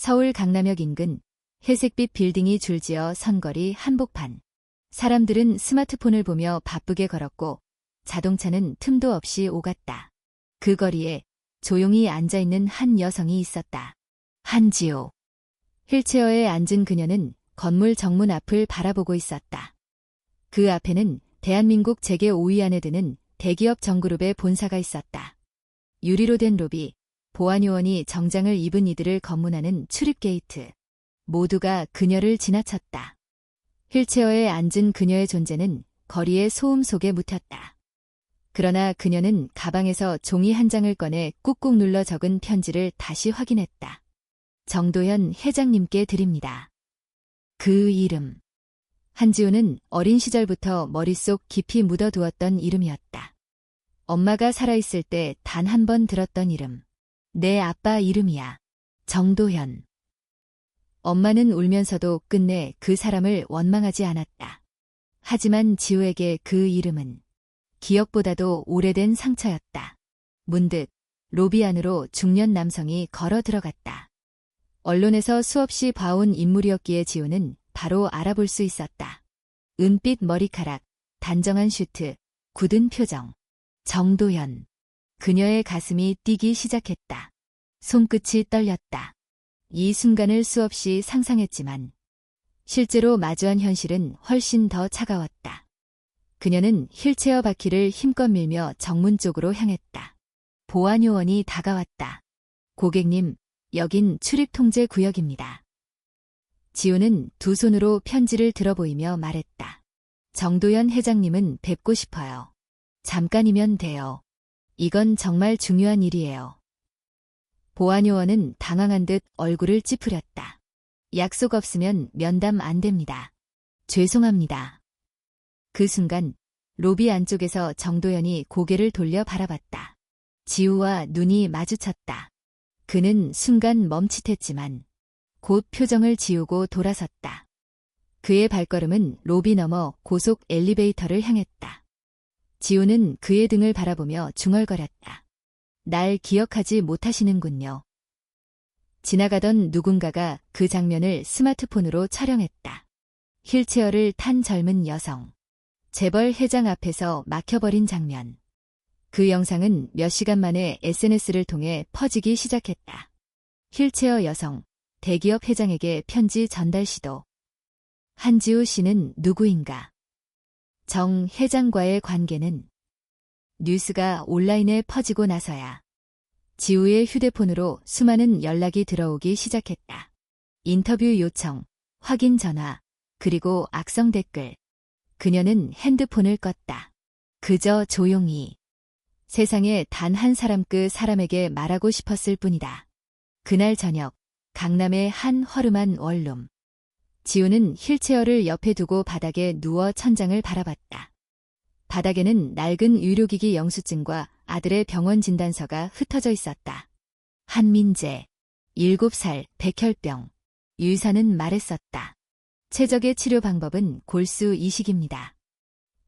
서울 강남역 인근 회색빛 빌딩이 줄지어 선거리 한복판. 사람들은 스마트폰을 보며 바쁘게 걸었고 자동차는 틈도 없이 오갔다. 그 거리에 조용히 앉아있는 한 여성이 있었다. 한지우. 휠체어에 앉은 그녀는 건물 정문 앞을 바라보고 있었다. 그 앞에는 대한민국 재계 5위 안에 드는 대기업 정그룹의 본사가 있었다. 유리로 된 로비, 보안요원이 정장을 입은 이들을 검문하는 출입게이트. 모두가 그녀를 지나쳤다. 휠체어에 앉은 그녀의 존재는 거리의 소음 속에 묻혔다. 그러나 그녀는 가방에서 종이 한 장을 꺼내 꾹꾹 눌러 적은 편지를 다시 확인했다. 정도현 회장님께 드립니다. 그 이름. 한지우는 어린 시절부터 머릿속 깊이 묻어두었던 이름이었다. 엄마가 살아있을 때 단 한 번 들었던 이름. 내 아빠 이름이야. 정도현. 엄마는 울면서도 끝내 그 사람을 원망하지 않았다. 하지만 지우에게 그 이름은 기억보다도 오래된 상처였다. 문득 로비 안으로 중년 남성이 걸어 들어갔다. 언론에서 수없이 봐온 인물이었기에 지우는 바로 알아볼 수 있었다. 은빛 머리카락, 단정한 슈트, 굳은 표정. 정도현. 그녀의 가슴이 뛰기 시작했다. 손끝이 떨렸다. 이 순간을 수없이 상상했지만 실제로 마주한 현실은 훨씬 더 차가웠다. 그녀는 휠체어 바퀴를 힘껏 밀며 정문 쪽으로 향했다. 보안요원이 다가왔다. 고객님, 여긴 출입통제 구역입니다. 지우는 두 손으로 편지를 들어보이며 말했다. 정도현 회장님은 뵙고 싶어요. 잠깐이면 돼요. 이건 정말 중요한 일이에요. 보안요원은 당황한 듯 얼굴을 찌푸렸다. 약속 없으면 면담 안 됩니다. 죄송합니다. 그 순간 로비 안쪽에서 정도현이 고개를 돌려 바라봤다. 지우와 눈이 마주쳤다. 그는 순간 멈칫했지만 곧 표정을 지우고 돌아섰다. 그의 발걸음은 로비 너머 고속 엘리베이터를 향했다. 지우는 그의 등을 바라보며 중얼거렸다. 날 기억하지 못하시는군요. 지나가던 누군가가 그 장면을 스마트폰으로 촬영했다. 휠체어를 탄 젊은 여성. 재벌 회장 앞에서 막혀버린 장면. 그 영상은 몇 시간 만에 SNS를 통해 퍼지기 시작했다. 휠체어 여성, 대기업 회장에게 편지 전달 시도. 한지우 씨는 누구인가? 정 회장과의 관계는? 뉴스가 온라인에 퍼지고 나서야 지우의 휴대폰으로 수많은 연락이 들어오기 시작했다. 인터뷰 요청, 확인 전화, 그리고 악성 댓글. 그녀는 핸드폰을 껐다. 그저 조용히. 세상에 단 한 사람 그 사람에게 말하고 싶었을 뿐이다. 그날 저녁, 강남의 한 허름한 원룸. 지우는 휠체어를 옆에 두고 바닥에 누워 천장을 바라봤다. 바닥에는 낡은 의료기기 영수증과 아들의 병원 진단서가 흩어져 있었다. 한민재, 7살, 백혈병. 의사는 말했었다. 최적의 치료 방법은 골수 이식입니다.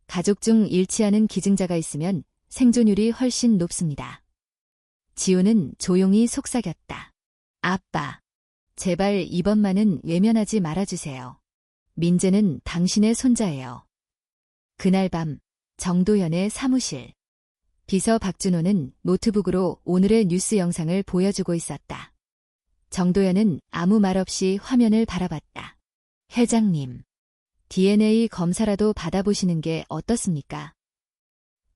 가족 중 일치하는 기증자가 있으면 생존율이 훨씬 높습니다. 지우는 조용히 속삭였다. 아빠, 제발 이번만은 외면하지 말아주세요. 민재는 당신의 손자예요. 그날 밤, 정도현의 사무실. 비서 박준호는 노트북으로 오늘의 뉴스 영상을 보여주고 있었다. 정도현은 아무 말 없이 화면을 바라봤다. 회장님, DNA 검사라도 받아보시는 게 어떻습니까?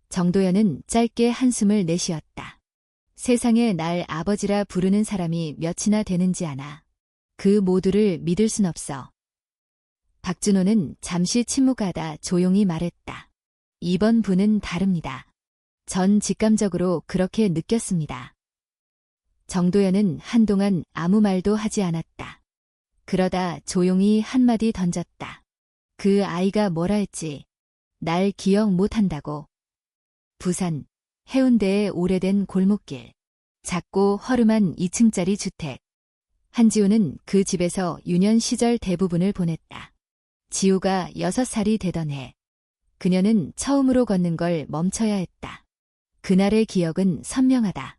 정도현은 짧게 한숨을 내쉬었다. 세상에 날 아버지라 부르는 사람이 몇이나 되는지 아나. 그 모두를 믿을 순 없어. 박준호는 잠시 침묵하다 조용히 말했다. 이번 분은 다릅니다. 전 직감적으로 그렇게 느꼈습니다. 정도현은 한동안 아무 말도 하지 않았다. 그러다 조용히 한마디 던졌다. 그 아이가 뭐라 했지? 날 기억 못한다고. 부산, 해운대의 오래된 골목길. 작고 허름한 2층짜리 주택. 한지우는 그 집에서 유년 시절 대부분을 보냈다. 지우가 6살이 되던 해. 그녀는 처음으로 걷는 걸 멈춰야 했다. 그날의 기억은 선명하다.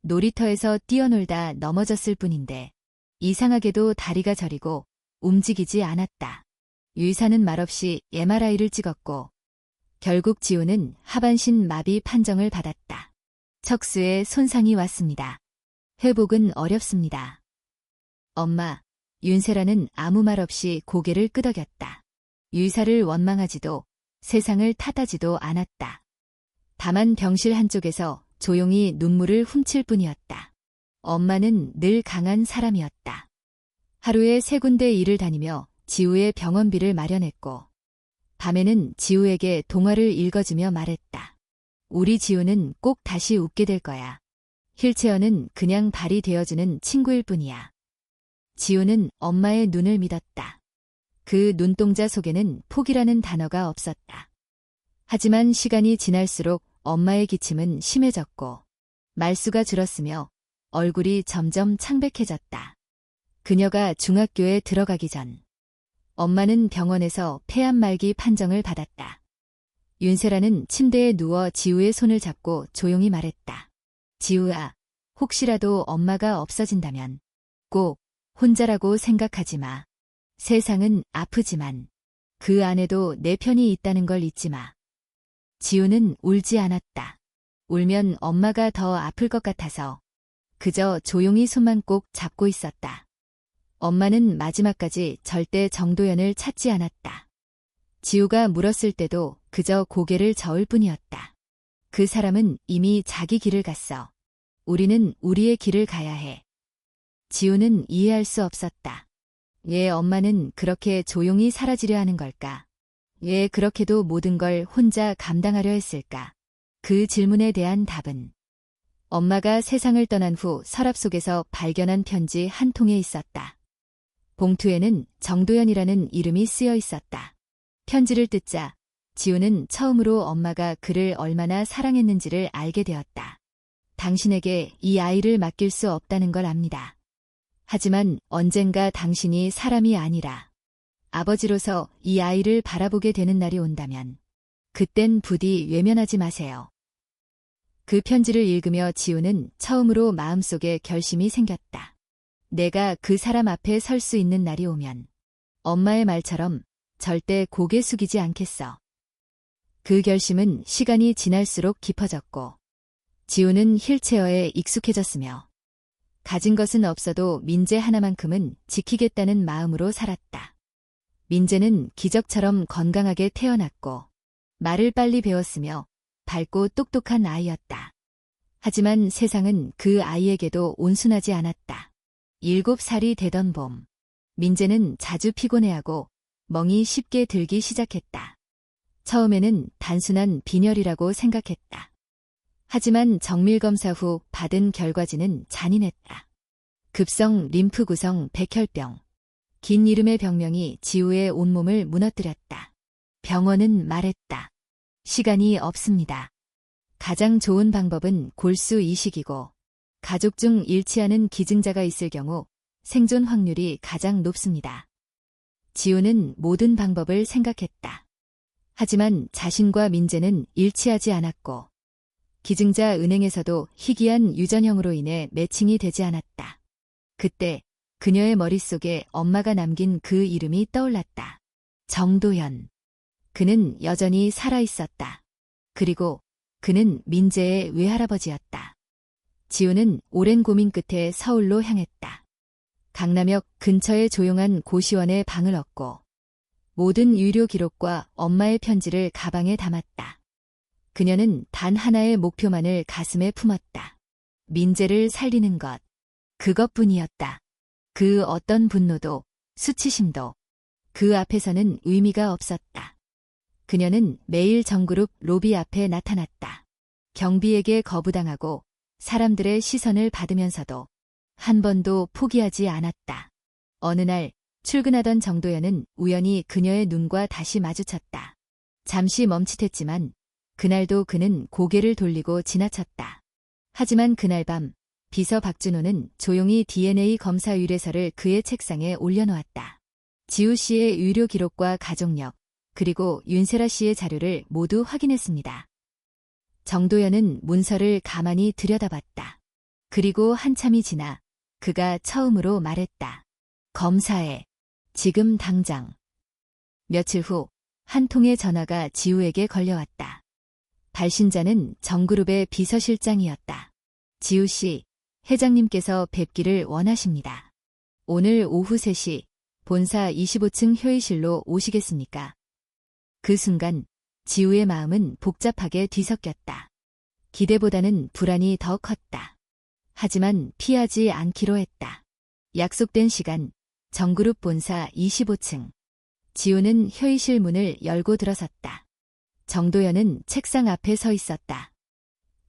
놀이터에서 뛰어놀다 넘어졌을 뿐인데 이상하게도 다리가 저리고 움직이지 않았다. 의사는 말없이 MRI를 찍었고 결국 지우는 하반신 마비 판정을 받았다. 척수에 손상이 왔습니다. 회복은 어렵습니다. 엄마, 윤세라는 아무 말 없이 고개를 끄덕였다. 의사를 원망하지도 세상을 탓하지도 않았다. 다만 병실 한쪽에서 조용히 눈물을 훔칠 뿐이었다. 엄마는 늘 강한 사람이었다. 하루에 3군데 일을 다니며 지우의 병원비를 마련했고 밤에는 지우에게 동화를 읽어주며 말했다. 우리 지우는 꼭 다시 웃게 될 거야. 휠체어는 그냥 발이 되어주는 친구일 뿐이야. 지우는 엄마의 눈을 믿었다. 그 눈동자 속에는 포기라는 단어가 없었다. 하지만 시간이 지날수록 엄마의 기침은 심해졌고 말수가 줄었으며 얼굴이 점점 창백해졌다. 그녀가 중학교에 들어가기 전 엄마는 병원에서 폐암 말기 판정을 받았다. 윤세라는 침대에 누워 지우의 손을 잡고 조용히 말했다. 지우야, 혹시라도 엄마가 없어진다면 꼭 혼자라고 생각하지 마. 세상은 아프지만 그 안에도 내 편이 있다는 걸 잊지 마. 지우는 울지 않았다. 울면 엄마가 더 아플 것 같아서 그저 조용히 손만 꼭 잡고 있었다. 엄마는 마지막까지 절대 정도연을 찾지 않았다. 지우가 물었을 때도 그저 고개를 저을 뿐이었다. 그 사람은 이미 자기 길을 갔어. 우리는 우리의 길을 가야 해. 지우는 이해할 수 없었다. 왜 엄마는 그렇게 조용히 사라지려 하는 걸까? 왜 그렇게도 모든 걸 혼자 감당하려 했을까? 그 질문에 대한 답은 엄마가 세상을 떠난 후 서랍 속에서 발견한 편지 한 통에 있었다. 봉투에는 정도연이라는 이름이 쓰여 있었다. 편지를 뜯자 지우는 처음으로 엄마가 그를 얼마나 사랑했는지를 알게 되었다. 당신에게 이 아이를 맡길 수 없다는 걸 압니다. 하지만 언젠가 당신이 사람이 아니라 아버지로서 이 아이를 바라보게 되는 날이 온다면 그땐 부디 외면하지 마세요. 그 편지를 읽으며 지우는 처음으로 마음속에 결심이 생겼다. 내가 그 사람 앞에 설 수 있는 날이 오면 엄마의 말처럼 절대 고개 숙이지 않겠어. 그 결심은 시간이 지날수록 깊어졌고 지우는 휠체어에 익숙해졌으며 가진 것은 없어도 민재 하나만큼은 지키겠다는 마음으로 살았다. 민재는 기적처럼 건강하게 태어났고 말을 빨리 배웠으며 밝고 똑똑한 아이였다. 하지만 세상은 그 아이에게도 온순하지 않았다. 7살이 되던 봄, 민재는 자주 피곤해하고 멍이 쉽게 들기 시작했다. 처음에는 단순한 빈혈이라고 생각했다. 하지만 정밀검사 후 받은 결과지는 잔인했다. 급성 림프 구성 백혈병. 긴 이름의 병명이 지우의 온몸을 무너뜨렸다. 병원은 말했다. 시간이 없습니다. 가장 좋은 방법은 골수 이식이고 가족 중 잃지 않은 기증자가 있을 경우 생존 확률이 가장 높습니다. 지우는 모든 방법을 생각했다. 하지만 자신과 민재는 일치하지 않았고 기증자 은행에서도 희귀한 유전형으로 인해 매칭이 되지 않았다. 그때 그녀의 머릿속에 엄마가 남긴 그 이름이 떠올랐다. 정도연. 그는 여전히 살아있었다. 그리고 그는 민재의 외할아버지였다. 지우는 오랜 고민 끝에 서울로 향했다. 강남역 근처의 조용한 고시원에 방을 얻고 모든 유료 기록과 엄마의 편지를 가방에 담았다. 그녀는 단 하나의 목표만을 가슴에 품었다. 민재를 살리는 것. 그것뿐이었다. 그 어떤 분노도, 수치심도 그 앞에서는 의미가 없었다. 그녀는 매일 정그룹 로비 앞에 나타났다. 경비에게 거부당하고 사람들의 시선을 받으면서도 한 번도 포기하지 않았다. 어느 날 출근하던 정도연은 우연히 그녀의 눈과 다시 마주쳤다. 잠시 멈칫했지만 그날도 그는 고개를 돌리고 지나쳤다. 하지만 그날 밤 비서 박준호는 조용히 DNA 검사 의뢰서를 그의 책상에 올려놓았다. 지우 씨의 의료 기록과 가족력, 그리고 윤세라 씨의 자료를 모두 확인했습니다. 정도연은 문서를 가만히 들여다봤다. 그리고 한참이 지나 그가 처음으로 말했다. 검사해. 지금 당장. 며칠 후 한 통의 전화가 지우에게 걸려왔다. 발신자는 정그룹의 비서실장이었다. 지우 씨, 회장님께서 뵙기를 원하십니다. 오늘 오후 3시 본사 25층 회의실로 오시겠습니까? 그 순간 지우의 마음은 복잡하게 뒤섞였다. 기대보다는 불안이 더 컸다. 하지만 피하지 않기로 했다. 약속된 시간, 정그룹 본사 25층. 지우는 회의실 문을 열고 들어섰다. 정도연은 책상 앞에 서 있었다.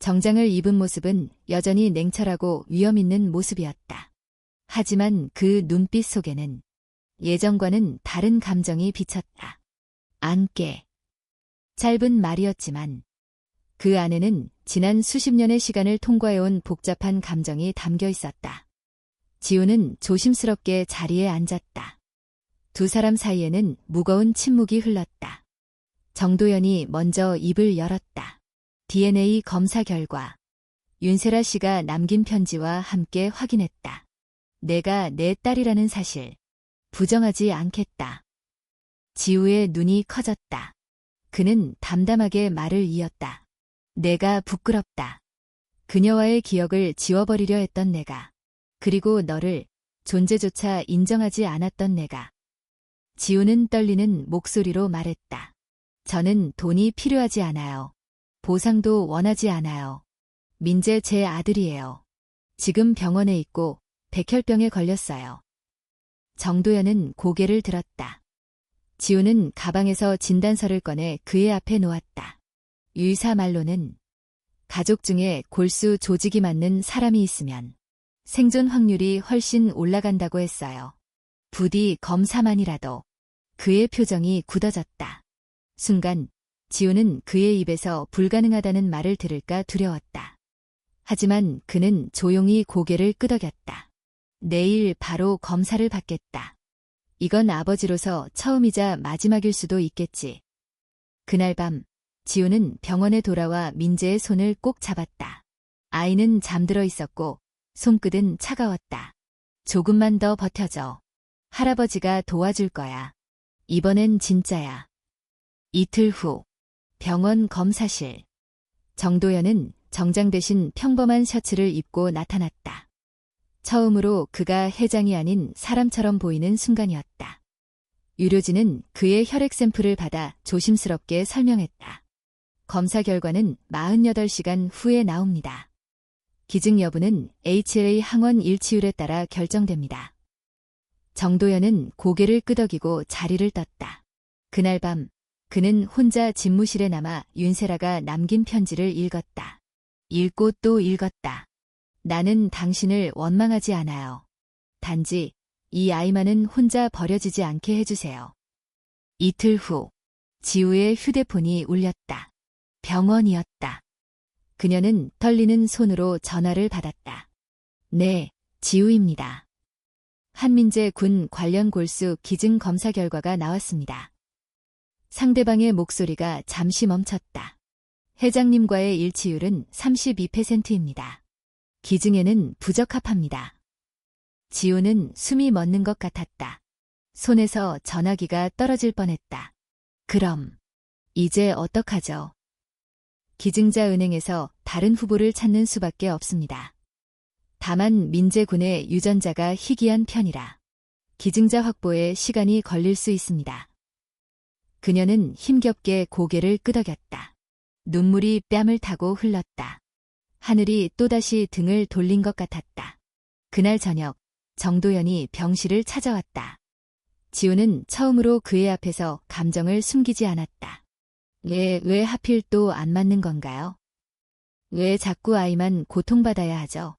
정장을 입은 모습은 여전히 냉철하고 위험 있는 모습이었다. 하지만 그 눈빛 속에는 예전과는 다른 감정이 비쳤다. 안개. 짧은 말이었지만 그 안에는 지난 수십 년의 시간을 통과해온 복잡한 감정이 담겨 있었다. 지우는 조심스럽게 자리에 앉았다. 두 사람 사이에는 무거운 침묵이 흘렀다. 정도연이 먼저 입을 열었다. DNA 검사 결과. 윤세라 씨가 남긴 편지와 함께 확인했다. 내가 내 딸이라는 사실. 부정하지 않겠다. 지우의 눈이 커졌다. 그는 담담하게 말을 이었다. 내가 부끄럽다. 그녀와의 기억을 지워버리려 했던 내가. 그리고 너를 존재조차 인정하지 않았던 내가. 지우는 떨리는 목소리로 말했다. 저는 돈이 필요하지 않아요. 보상도 원하지 않아요. 민재 제 아들이에요. 지금 병원에 있고 백혈병에 걸렸어요. 정도연은 고개를 들었다. 지우는 가방에서 진단서를 꺼내 그의 앞에 놓았다. 의사 말로는 가족 중에 골수 조직이 맞는 사람이 있으면 생존 확률이 훨씬 올라간다고 했어요. 부디 검사만이라도. 그의 표정이 굳어졌다. 순간 지우는 그의 입에서 불가능하다는 말을 들을까 두려웠다. 하지만 그는 조용히 고개를 끄덕였다. 내일 바로 검사를 받겠다. 이건 아버지로서 처음이자 마지막일 수도 있겠지. 그날 밤 지우는 병원에 돌아와 민재의 손을 꼭 잡았다. 아이는 잠들어 있었고 손끝은 차가웠다. 조금만 더 버텨줘. 할아버지가 도와줄 거야. 이번엔 진짜야. 이틀 후 병원 검사실. 정도연은 정장 대신 평범한 셔츠를 입고 나타났다. 처음으로 그가 회장이 아닌 사람처럼 보이는 순간이었다. 의료진은 그의 혈액 샘플을 받아 조심스럽게 설명했다. 검사 결과는 48시간 후에 나옵니다. 기증 여부는 HLA 항원 일치율에 따라 결정됩니다. 정도연은 고개를 끄덕이고 자리를 떴다. 그날 밤 그는 혼자 집무실에 남아 윤세라가 남긴 편지를 읽었다. 읽고 또 읽었다. 나는 당신을 원망하지 않아요. 단지 이 아이만은 혼자 버려지지 않게 해주세요. 이틀 후 지우의 휴대폰이 울렸다. 병원이었다. 그녀는 떨리는 손으로 전화를 받았다. 네, 지우입니다. 한민재 군 관련 골수 기증 검사 결과가 나왔습니다. 상대방의 목소리가 잠시 멈췄다. 회장님과의 일치율은 32%입니다. 기증에는 부적합합니다. 지우는 숨이 멎는 것 같았다. 손에서 전화기가 떨어질 뻔했다. 그럼 이제 어떡하죠? 기증자 은행에서 다른 후보를 찾는 수밖에 없습니다. 다만 민재 군의 유전자가 희귀한 편이라 기증자 확보에 시간이 걸릴 수 있습니다. 그녀는 힘겹게 고개를 끄덕였다. 눈물이 뺨을 타고 흘렀다. 하늘이 또다시 등을 돌린 것 같았다. 그날 저녁 정도연이 병실을 찾아왔다. 지우는 처음으로 그의 앞에서 감정을 숨기지 않았다. 왜 하필 또 안 맞는 건가요? 왜 자꾸 아이만 고통받아야 하죠?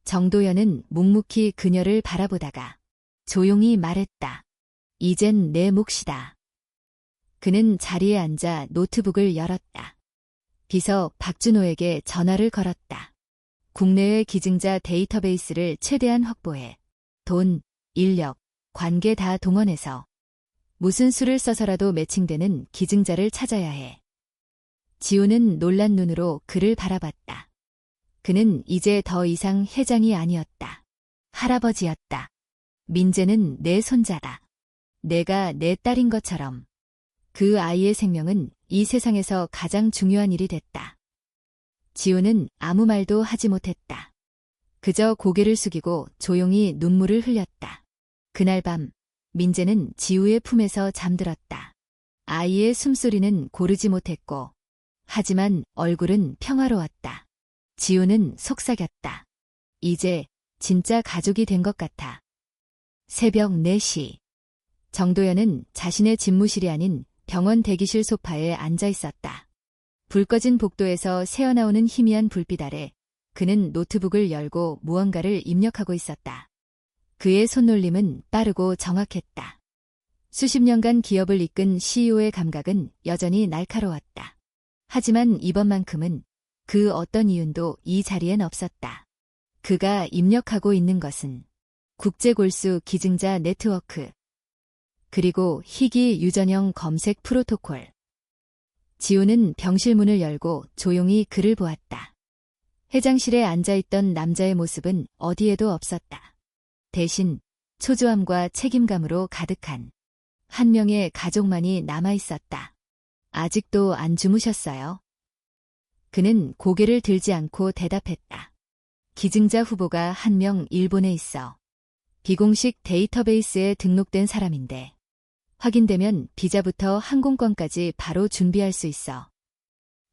정도연은 묵묵히 그녀를 바라보다가 조용히 말했다. 이젠 내 몫이다. 그는 자리에 앉아 노트북을 열었다. 비서 박준호에게 전화를 걸었다. 국내외 기증자 데이터베이스를 최대한 확보해 돈, 인력, 관계 다 동원해서 무슨 수를 써서라도 매칭되는 기증자를 찾아야 해. 지우는 놀란 눈으로 그를 바라봤다. 그는 이제 더 이상 회장이 아니었다. 할아버지였다. 민재는 내 손자다. 내가 내 딸인 것처럼. 그 아이의 생명은 이 세상에서 가장 중요한 일이 됐다. 지우는 아무 말도 하지 못했다. 그저 고개를 숙이고 조용히 눈물을 흘렸다. 그날 밤, 민재는 지우의 품에서 잠들었다. 아이의 숨소리는 고르지 못했고, 하지만 얼굴은 평화로웠다. 지우는 속삭였다. 이제 진짜 가족이 된 것 같아. 새벽 4시. 정도연은 자신의 집무실이 아닌 병원 대기실 소파에 앉아 있었다. 불 꺼진 복도에서 새어나오는 희미한 불빛 아래 그는 노트북을 열고 무언가를 입력하고 있었다. 그의 손놀림은 빠르고 정확했다. 수십 년간 기업을 이끈 CEO의 감각은 여전히 날카로웠다. 하지만 이번만큼은 그 어떤 이윤도 이 자리엔 없었다. 그가 입력하고 있는 것은 국제골수 기증자 네트워크, 그리고 희귀 유전형 검색 프로토콜. 지우는 병실 문을 열고 조용히 그를 보았다. 회장실에 앉아있던 남자의 모습은 어디에도 없었다. 대신 초조함과 책임감으로 가득한 한 명의 가족만이 남아있었다. 아직도 안 주무셨어요? 그는 고개를 들지 않고 대답했다. 기증자 후보가 한 명 일본에 있어. 비공식 데이터베이스에 등록된 사람인데 확인되면 비자부터 항공권까지 바로 준비할 수 있어.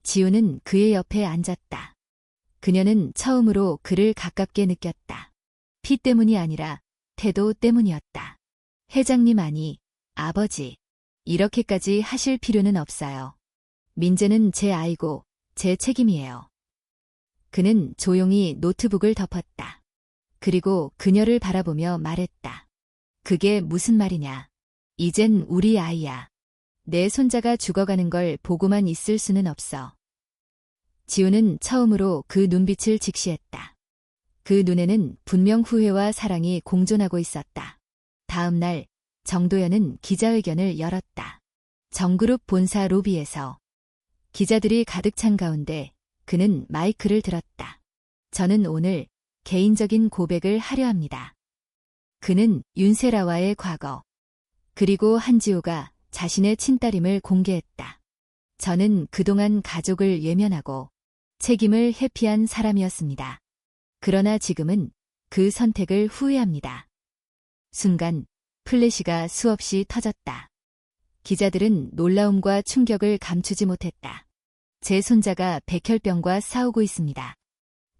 지우는 그의 옆에 앉았다. 그녀는 처음으로 그를 가깝게 느꼈다. 피 때문이 아니라 태도 때문이었다. 회장님 아니, 아버지. 이렇게까지 하실 필요는 없어요. 민재는 제 아이고 제 책임이에요. 그는 조용히 노트북을 덮었다. 그리고 그녀를 바라보며 말했다. 그게 무슨 말이냐. 이젠 우리 아이야. 내 손자가 죽어가는 걸 보고만 있을 수는 없어. 지우는 처음으로 그 눈빛을 직시했다. 그 눈에는 분명 후회와 사랑이 공존하고 있었다. 다음 날 정도연은 기자회견을 열었다. 정그룹 본사 로비에서 기자들이 가득 찬 가운데 그는 마이크를 들었다. 저는 오늘 개인적인 고백을 하려 합니다. 그는 윤세라와의 과거, 그리고 한지우가 자신의 친딸임을 공개했다. 저는 그동안 가족을 외면하고 책임을 회피한 사람이었습니다. 그러나 지금은 그 선택을 후회합니다. 순간 플래시가 수없이 터졌다. 기자들은 놀라움과 충격을 감추지 못했다. 제 손자가 백혈병과 싸우고 있습니다.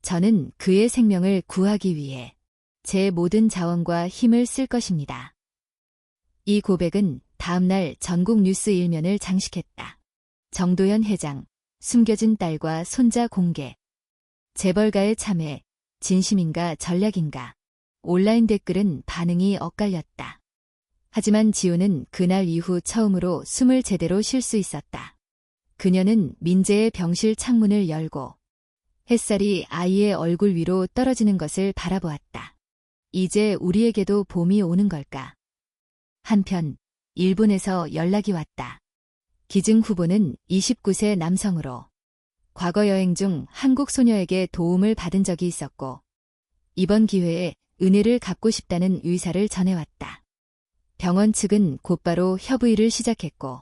저는 그의 생명을 구하기 위해 제 모든 자원과 힘을 쓸 것입니다. 이 고백은 다음날 전국 뉴스 일면을 장식했다. 정도연 회장, 숨겨진 딸과 손자 공개. 재벌가의 참회, 진심인가 전략인가. 온라인 댓글은 반응이 엇갈렸다. 하지만 지우는 그날 이후 처음으로 숨을 제대로 쉴 수 있었다. 그녀는 민재의 병실 창문을 열고 햇살이 아이의 얼굴 위로 떨어지는 것을 바라보았다. 이제 우리에게도 봄이 오는 걸까? 한편 일본에서 연락이 왔다. 기증 후보는 29세 남성으로 과거 여행 중 한국 소녀에게 도움을 받은 적이 있었고 이번 기회에 은혜를 갚고 싶다는 의사를 전해왔다. 병원 측은 곧바로 협의를 시작했고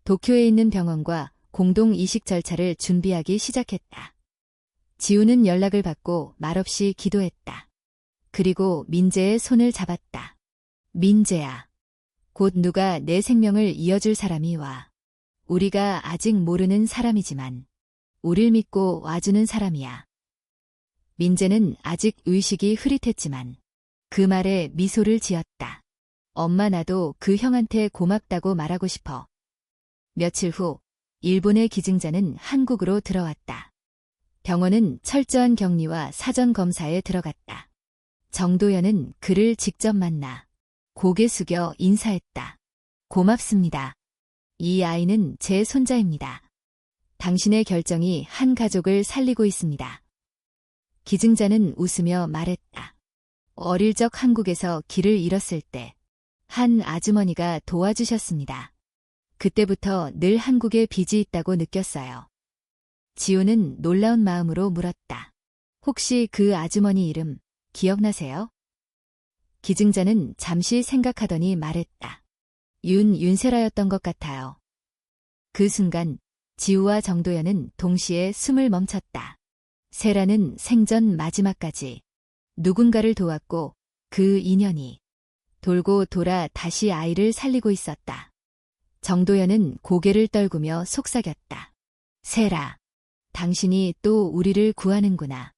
도쿄에 있는 병원과 공동 이식 절차를 준비하기 시작했다. 지우는 연락을 받고 말없이 기도했다. 그리고 민재의 손을 잡았다. 민재야. 곧 누가 내 생명을 이어줄 사람이 와. 우리가 아직 모르는 사람이지만 우릴 믿고 와주는 사람이야. 민재는 아직 의식이 흐릿했지만 그 말에 미소를 지었다. 엄마 나도 그 형한테 고맙다고 말하고 싶어. 며칠 후 일본의 기증자는 한국으로 들어왔다. 병원은 철저한 격리와 사전 검사에 들어갔다. 정도연은 그를 직접 만나 고개 숙여 인사했다. 고맙습니다. 이 아이는 제 손자입니다. 당신의 결정이 한 가족을 살리고 있습니다. 기증자는 웃으며 말했다. 어릴 적 한국에서 길을 잃었을 때 한 아주머니가 도와주셨습니다. 그때부터 늘 한국에 빚이 있다고 느꼈어요. 지우는 놀라운 마음으로 물었다. 혹시 그 아주머니 이름 기억나세요? 기증자는 잠시 생각하더니 말했다. 윤세라였던 것 같아요. 그 순간 지우와 정도연은 동시에 숨을 멈췄다. 세라는 생전 마지막까지 누군가를 도왔고 그 인연이 돌고 돌아 다시 아이를 살리고 있었다. 정도연은 고개를 떨구며 속삭였다. 세라, 당신이 또 우리를 구하는구나.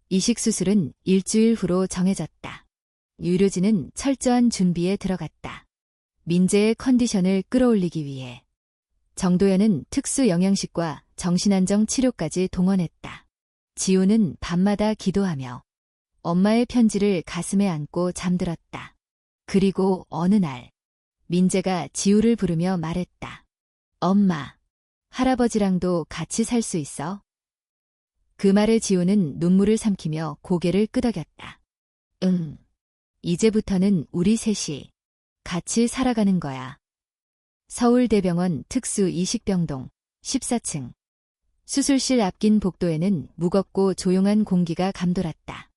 이식수술은 일주일 후로 정해졌다. 의료진은 철저한 준비에 들어갔다. 민재의 컨디션을 끌어올리기 위해 정도연은 특수영양식과 정신안정 치료까지 동원했다. 지우는 밤마다 기도하며 엄마의 편지를 가슴에 안고 잠들었다. 그리고 어느 날 민재가 지우를 부르며 말했다. 엄마, 할아버지랑도 같이 살 수 있어? 그 말에 지우는 눈물을 삼키며 고개를 끄덕였다. 응. 이제부터는 우리 셋이 같이 살아가는 거야. 서울대병원 특수이식병동 14층. 수술실 앞긴 복도에는 무겁고 조용한 공기가 감돌았다.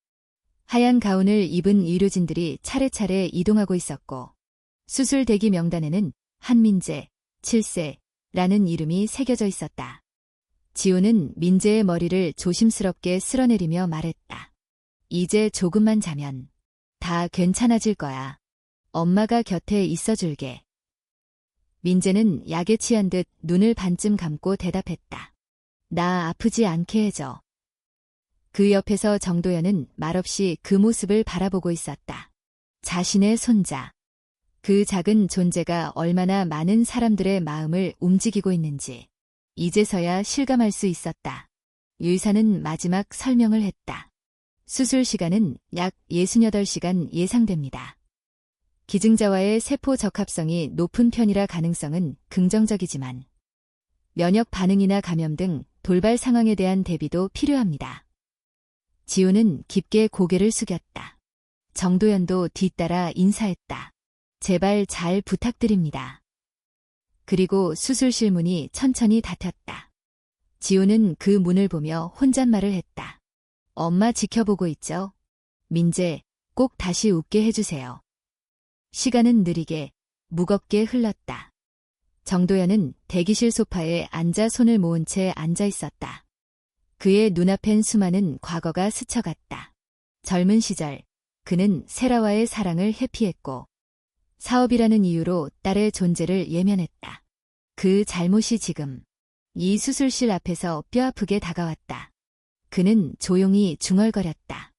하얀 가운을 입은 의료진들이 차례차례 이동하고 있었고 수술 대기 명단에는 한민재, 7세라는 이름이 새겨져 있었다. 지우는 민재의 머리를 조심스럽게 쓸어내리며 말했다. 이제 조금만 자면 다 괜찮아질 거야. 엄마가 곁에 있어줄게. 민재는 약에 취한 듯 눈을 반쯤 감고 대답했다. 나 아프지 않게 해줘. 그 옆에서 정도연은 말없이 그 모습을 바라보고 있었다. 자신의 손자. 그 작은 존재가 얼마나 많은 사람들의 마음을 움직이고 있는지 이제서야 실감할 수 있었다. 의사는 마지막 설명을 했다. 수술 시간은 약 68시간 예상됩니다. 기증자와의 세포 적합성이 높은 편이라 가능성은 긍정적이지만 면역 반응이나 감염 등 돌발 상황에 대한 대비도 필요합니다. 지우는 깊게 고개를 숙였다. 정도연도 뒤따라 인사했다. 제발 잘 부탁드립니다. 그리고 수술실 문이 천천히 닫혔다. 지우는 그 문을 보며 혼잣말을 했다. 엄마 지켜보고 있죠? 민재, 꼭 다시 웃게 해주세요. 시간은 느리게, 무겁게 흘렀다. 정도연은 대기실 소파에 앉아 손을 모은 채 앉아 있었다. 그의 눈앞엔 수많은 과거가 스쳐갔다. 젊은 시절, 그는 세라와의 사랑을 회피했고 사업이라는 이유로 딸의 존재를 예면했다. 그 잘못이 지금 이 수술실 앞에서 뼈아프게 다가왔다. 그는 조용히 중얼거렸다.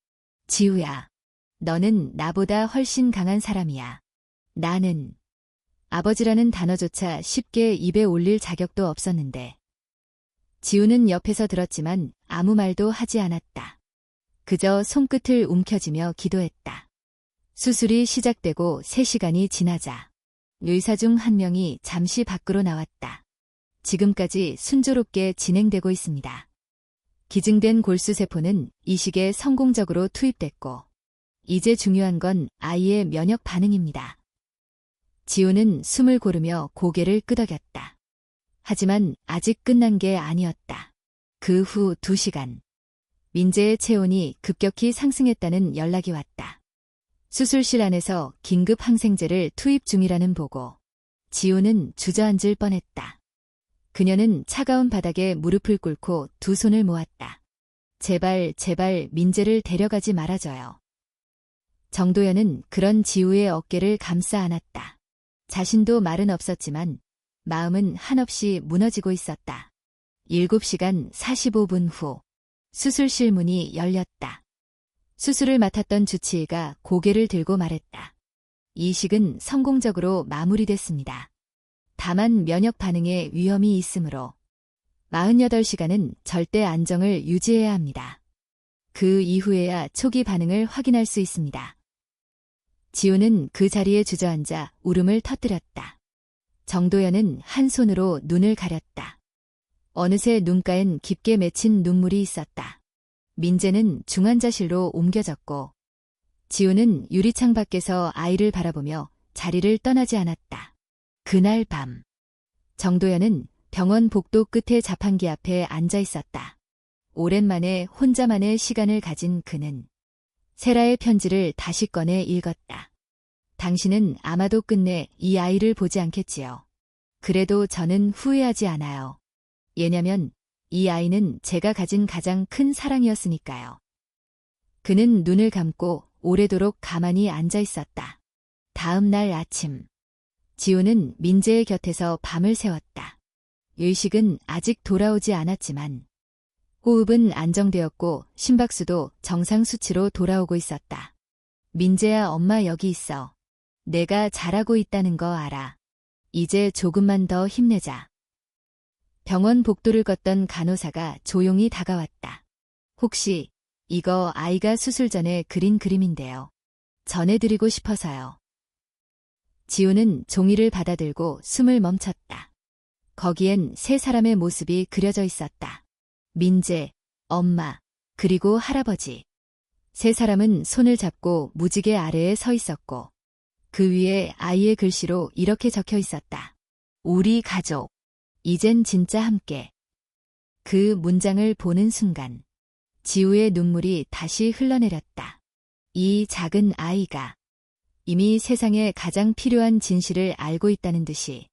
지우야, 너는 나보다 훨씬 강한 사람이야. 나는 아버지라는 단어조차 쉽게 입에 올릴 자격도 없었는데. 지우는 옆에서 들었지만 아무 말도 하지 않았다. 그저 손끝을 움켜쥐며 기도했다. 수술이 시작되고 3시간이 지나자 의사 중 한 명이 잠시 밖으로 나왔다. 지금까지 순조롭게 진행되고 있습니다. 기증된 골수세포는 이식에 성공적으로 투입됐고 이제 중요한 건 아이의 면역 반응입니다. 지우는 숨을 고르며 고개를 끄덕였다. 하지만 아직 끝난 게 아니었다. 그 후 2시간. 민재의 체온이 급격히 상승했다는 연락이 왔다. 수술실 안에서 긴급 항생제를 투입 중이라는 보고. 지우는 주저앉을 뻔했다. 그녀는 차가운 바닥에 무릎을 꿇고 두 손을 모았다. 제발 민재를 데려가지 말아줘요. 정도연은 그런 지우의 어깨를 감싸 안았다. 자신도 말은 없었지만 마음은 한없이 무너지고 있었다. 7시간 45분 후 수술실 문이 열렸다. 수술을 맡았던 주치의가 고개를 들고 말했다. 이식은 성공적으로 마무리됐습니다. 다만 면역 반응에 위험이 있으므로 48시간은 절대 안정을 유지해야 합니다. 그 이후에야 초기 반응을 확인할 수 있습니다. 지우는 그 자리에 주저앉아 울음을 터뜨렸다. 정도연은 한 손으로 눈을 가렸다. 어느새 눈가엔 깊게 맺힌 눈물이 있었다. 민재는 중환자실로 옮겨졌고 지우는 유리창 밖에서 아이를 바라보며 자리를 떠나지 않았다. 그날 밤 정도연은 병원 복도 끝에 자판기 앞에 앉아 있었다. 오랜만에 혼자만의 시간을 가진 그는 세라의 편지를 다시 꺼내 읽었다. 당신은 아마도 끝내 이 아이를 보지 않겠지요. 그래도 저는 후회하지 않아요. 왜냐면 이 아이는 제가 가진 가장 큰 사랑이었으니까요. 그는 눈을 감고 오래도록 가만히 앉아 있었다. 다음 날 아침, 지우는 민재의 곁에서 밤을 새웠다. 의식은 아직 돌아오지 않았지만 호흡은 안정되었고 심박수도 정상 수치로 돌아오고 있었다. 민재야, 엄마 여기 있어. 내가 잘하고 있다는 거 알아. 이제 조금만 더 힘내자. 병원 복도를 걷던 간호사가 조용히 다가왔다. 혹시 이거 아이가 수술 전에 그린 그림인데요. 전해드리고 싶어서요. 지우는 종이를 받아들고 숨을 멈췄다. 거기엔 세 사람의 모습이 그려져 있었다. 민재, 엄마, 그리고 할아버지. 세 사람은 손을 잡고 무지개 아래에 서 있었고 그 위에 아이의 글씨로 이렇게 적혀 있었다. 우리 가족. 이젠 진짜 함께. 그 문장을 보는 순간 지우의 눈물이 다시 흘러내렸다. 이 작은 아이가 이미 세상에 가장 필요한 진실을 알고 있다는 듯이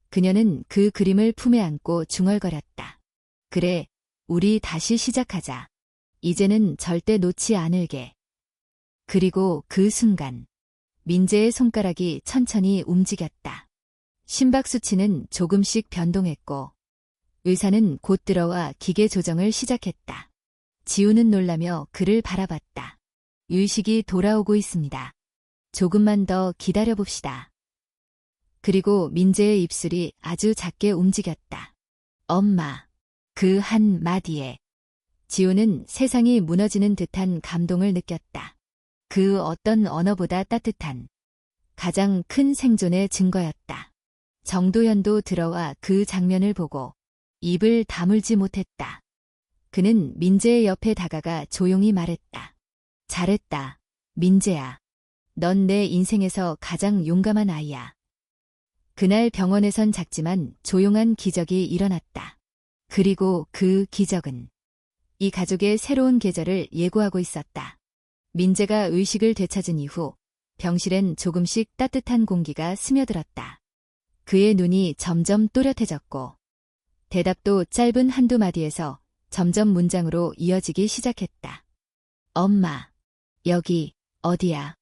그녀는 그 그림을 품에 안고 중얼거렸다. 그래, 우리 다시 시작하자. 이제는 절대 놓지 않을게. 그리고 그 순간 민재의 손가락이 천천히 움직였다. 심박 수치는 조금씩 변동했고 의사는 곧 들어와 기계 조정을 시작했다. 지우는 놀라며 그를 바라봤다. 의식이 돌아오고 있습니다. 조금만 더 기다려봅시다. 그리고 민재의 입술이 아주 작게 움직였다. 엄마. 그 한 마디에 지우는 세상이 무너지는 듯한 감동을 느꼈다. 그 어떤 언어보다 따뜻한 가장 큰 생존의 증거였다. 정도현도 들어와 그 장면을 보고 입을 다물지 못했다. 그는 민재의 옆에 다가가 조용히 말했다. 잘했다, 민재야. 넌 내 인생에서 가장 용감한 아이야. 그날 병원에선 작지만 조용한 기적이 일어났다. 그리고 그 기적은 이 가족의 새로운 계절을 예고하고 있었다. 민재가 의식을 되찾은 이후 병실엔 조금씩 따뜻한 공기가 스며들었다. 그의 눈이 점점 또렷해졌고 대답도 짧은 한두 마디에서 점점 문장으로 이어지기 시작했다. 엄마, 여기 어디야?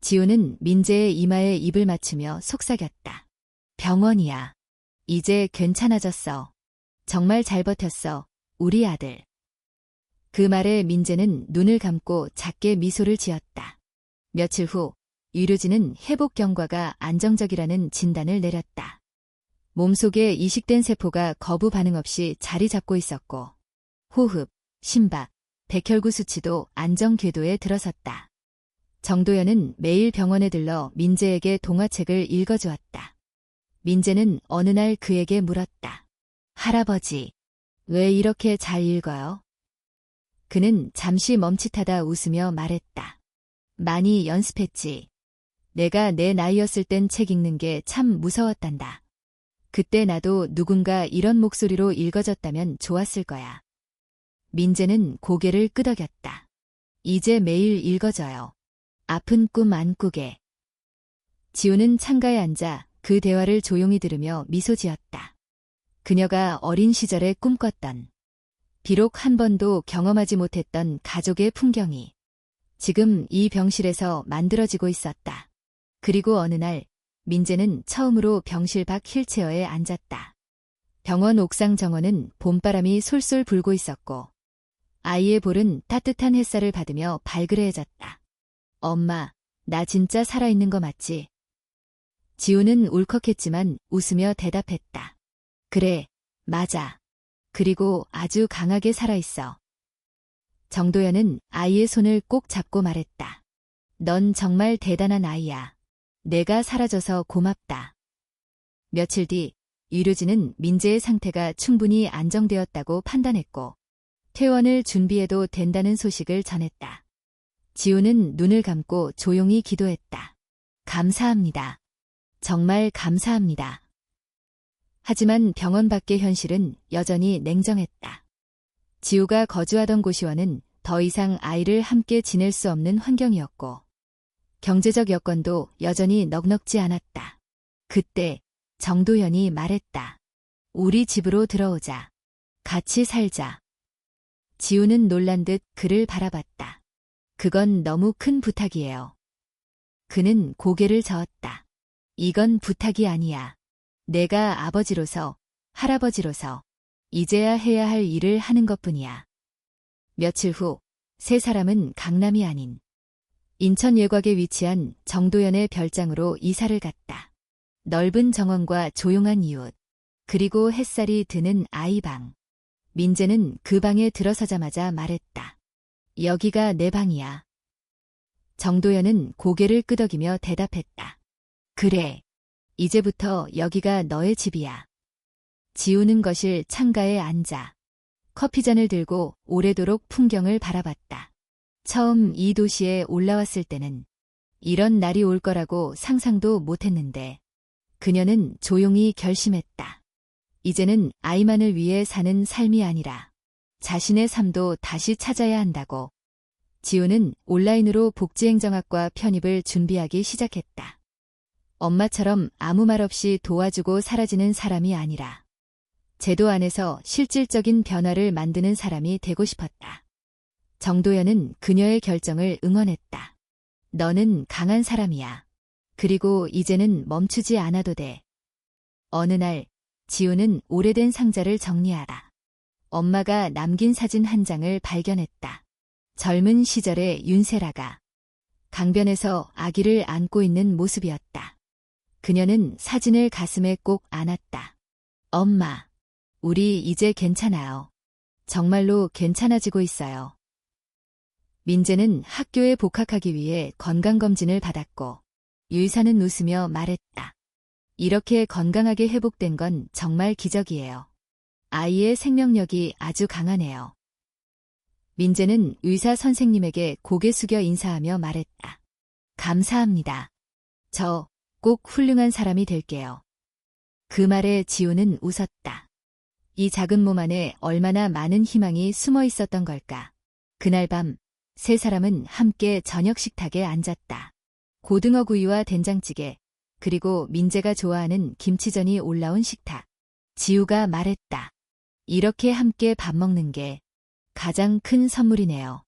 지우는 민재의 이마에 입을 맞추며 속삭였다. 병원이야. 이제 괜찮아졌어. 정말 잘 버텼어, 우리 아들. 그 말에 민재는 눈을 감고 작게 미소를 지었다. 며칠 후 의료진은 회복 경과가 안정적이라는 진단을 내렸다. 몸속에 이식된 세포가 거부 반응 없이 자리 잡고 있었고 호흡, 심박, 백혈구 수치도 안정 궤도에 들어섰다. 정도현은 매일 병원에 들러 민재에게 동화책을 읽어주었다. 민재는 어느 날 그에게 물었다. 할아버지, 왜 이렇게 잘 읽어요? 그는 잠시 멈칫하다 웃으며 말했다. 많이 연습했지. 내가 내 나이였을 땐 책 읽는 게 참 무서웠단다. 그때 나도 누군가 이런 목소리로 읽어줬다면 좋았을 거야. 민재는 고개를 끄덕였다. 이제 매일 읽어줘요. 아픈 꿈 안 꾸게. 지우는 창가에 앉아 그 대화를 조용히 들으며 미소 지었다. 그녀가 어린 시절에 꿈꿨던, 비록 한 번도 경험하지 못했던 가족의 풍경이 지금 이 병실에서 만들어지고 있었다. 그리고 어느 날 민재는 처음으로 병실 밖 휠체어에 앉았다. 병원 옥상 정원은 봄바람이 솔솔 불고 있었고 아이의 볼은 따뜻한 햇살을 받으며 발그레해졌다. 엄마, 나 진짜 살아있는 거 맞지? 지우는 울컥했지만 웃으며 대답했다. 그래, 맞아. 그리고 아주 강하게 살아있어. 정도현은 아이의 손을 꼭 잡고 말했다. 넌 정말 대단한 아이야. 내가 사라져서 고맙다. 며칠 뒤 의료진은 민재의 상태가 충분히 안정되었다고 판단했고 퇴원을 준비해도 된다는 소식을 전했다. 지우는 눈을 감고 조용히 기도했다. 감사합니다. 정말 감사합니다. 하지만 병원 밖의 현실은 여전히 냉정했다. 지우가 거주하던 고시원은 더 이상 아이를 함께 지낼 수 없는 환경이었고 경제적 여건도 여전히 넉넉지 않았다. 그때 정도연이 말했다. 우리 집으로 들어오자. 같이 살자. 지우는 놀란 듯 그를 바라봤다. 그건 너무 큰 부탁이에요. 그는 고개를 저었다. 이건 부탁이 아니야. 내가 아버지로서, 할아버지로서 이제야 해야 할 일을 하는 것뿐이야. 며칠 후 세 사람은 강남이 아닌 인천 외곽에 위치한 정도연의 별장으로 이사를 갔다. 넓은 정원과 조용한 이웃, 그리고 햇살이 드는 아이방. 민재는 그 방에 들어서자마자 말했다. 여기가 내 방이야. 정도연은 고개를 끄덕이며 대답했다. 그래. 이제부터 여기가 너의 집이야. 지우는 거실 창가에 앉아 커피잔을 들고 오래도록 풍경을 바라봤다. 처음 이 도시에 올라왔을 때는 이런 날이 올 거라고 상상도 못했는데 그녀는 조용히 결심했다. 이제는 아이만을 위해 사는 삶이 아니라 자신의 삶도 다시 찾아야 한다고. 지우는 온라인으로 복지행정학과 편입을 준비하기 시작했다. 엄마처럼 아무 말 없이 도와주고 사라지는 사람이 아니라 제도 안에서 실질적인 변화를 만드는 사람이 되고 싶었다. 정도연은 그녀의 결정을 응원했다. 너는 강한 사람이야. 그리고 이제는 멈추지 않아도 돼. 어느 날 지우는 오래된 상자를 정리하다 엄마가 남긴 사진 한 장을 발견했다. 젊은 시절의 윤세라가 강변에서 아기를 안고 있는 모습이었다. 그녀는 사진을 가슴에 꼭 안았다. 엄마, 우리 이제 괜찮아요. 정말로 괜찮아지고 있어요. 민재는 학교에 복학하기 위해 건강검진을 받았고 의사는 웃으며 말했다. 이렇게 건강하게 회복된 건 정말 기적이에요. 아이의 생명력이 아주 강하네요. 민재는 의사 선생님에게 고개 숙여 인사하며 말했다. 감사합니다. 저 꼭 훌륭한 사람이 될게요. 그 말에 지우는 웃었다. 이 작은 몸 안에 얼마나 많은 희망이 숨어 있었던 걸까. 그날 밤 세 사람은 함께 저녁 식탁에 앉았다. 고등어 구이와 된장찌개, 그리고 민재가 좋아하는 김치전이 올라온 식탁. 지우가 말했다. 이렇게 함께 밥 먹는 게 가장 큰 선물이네요.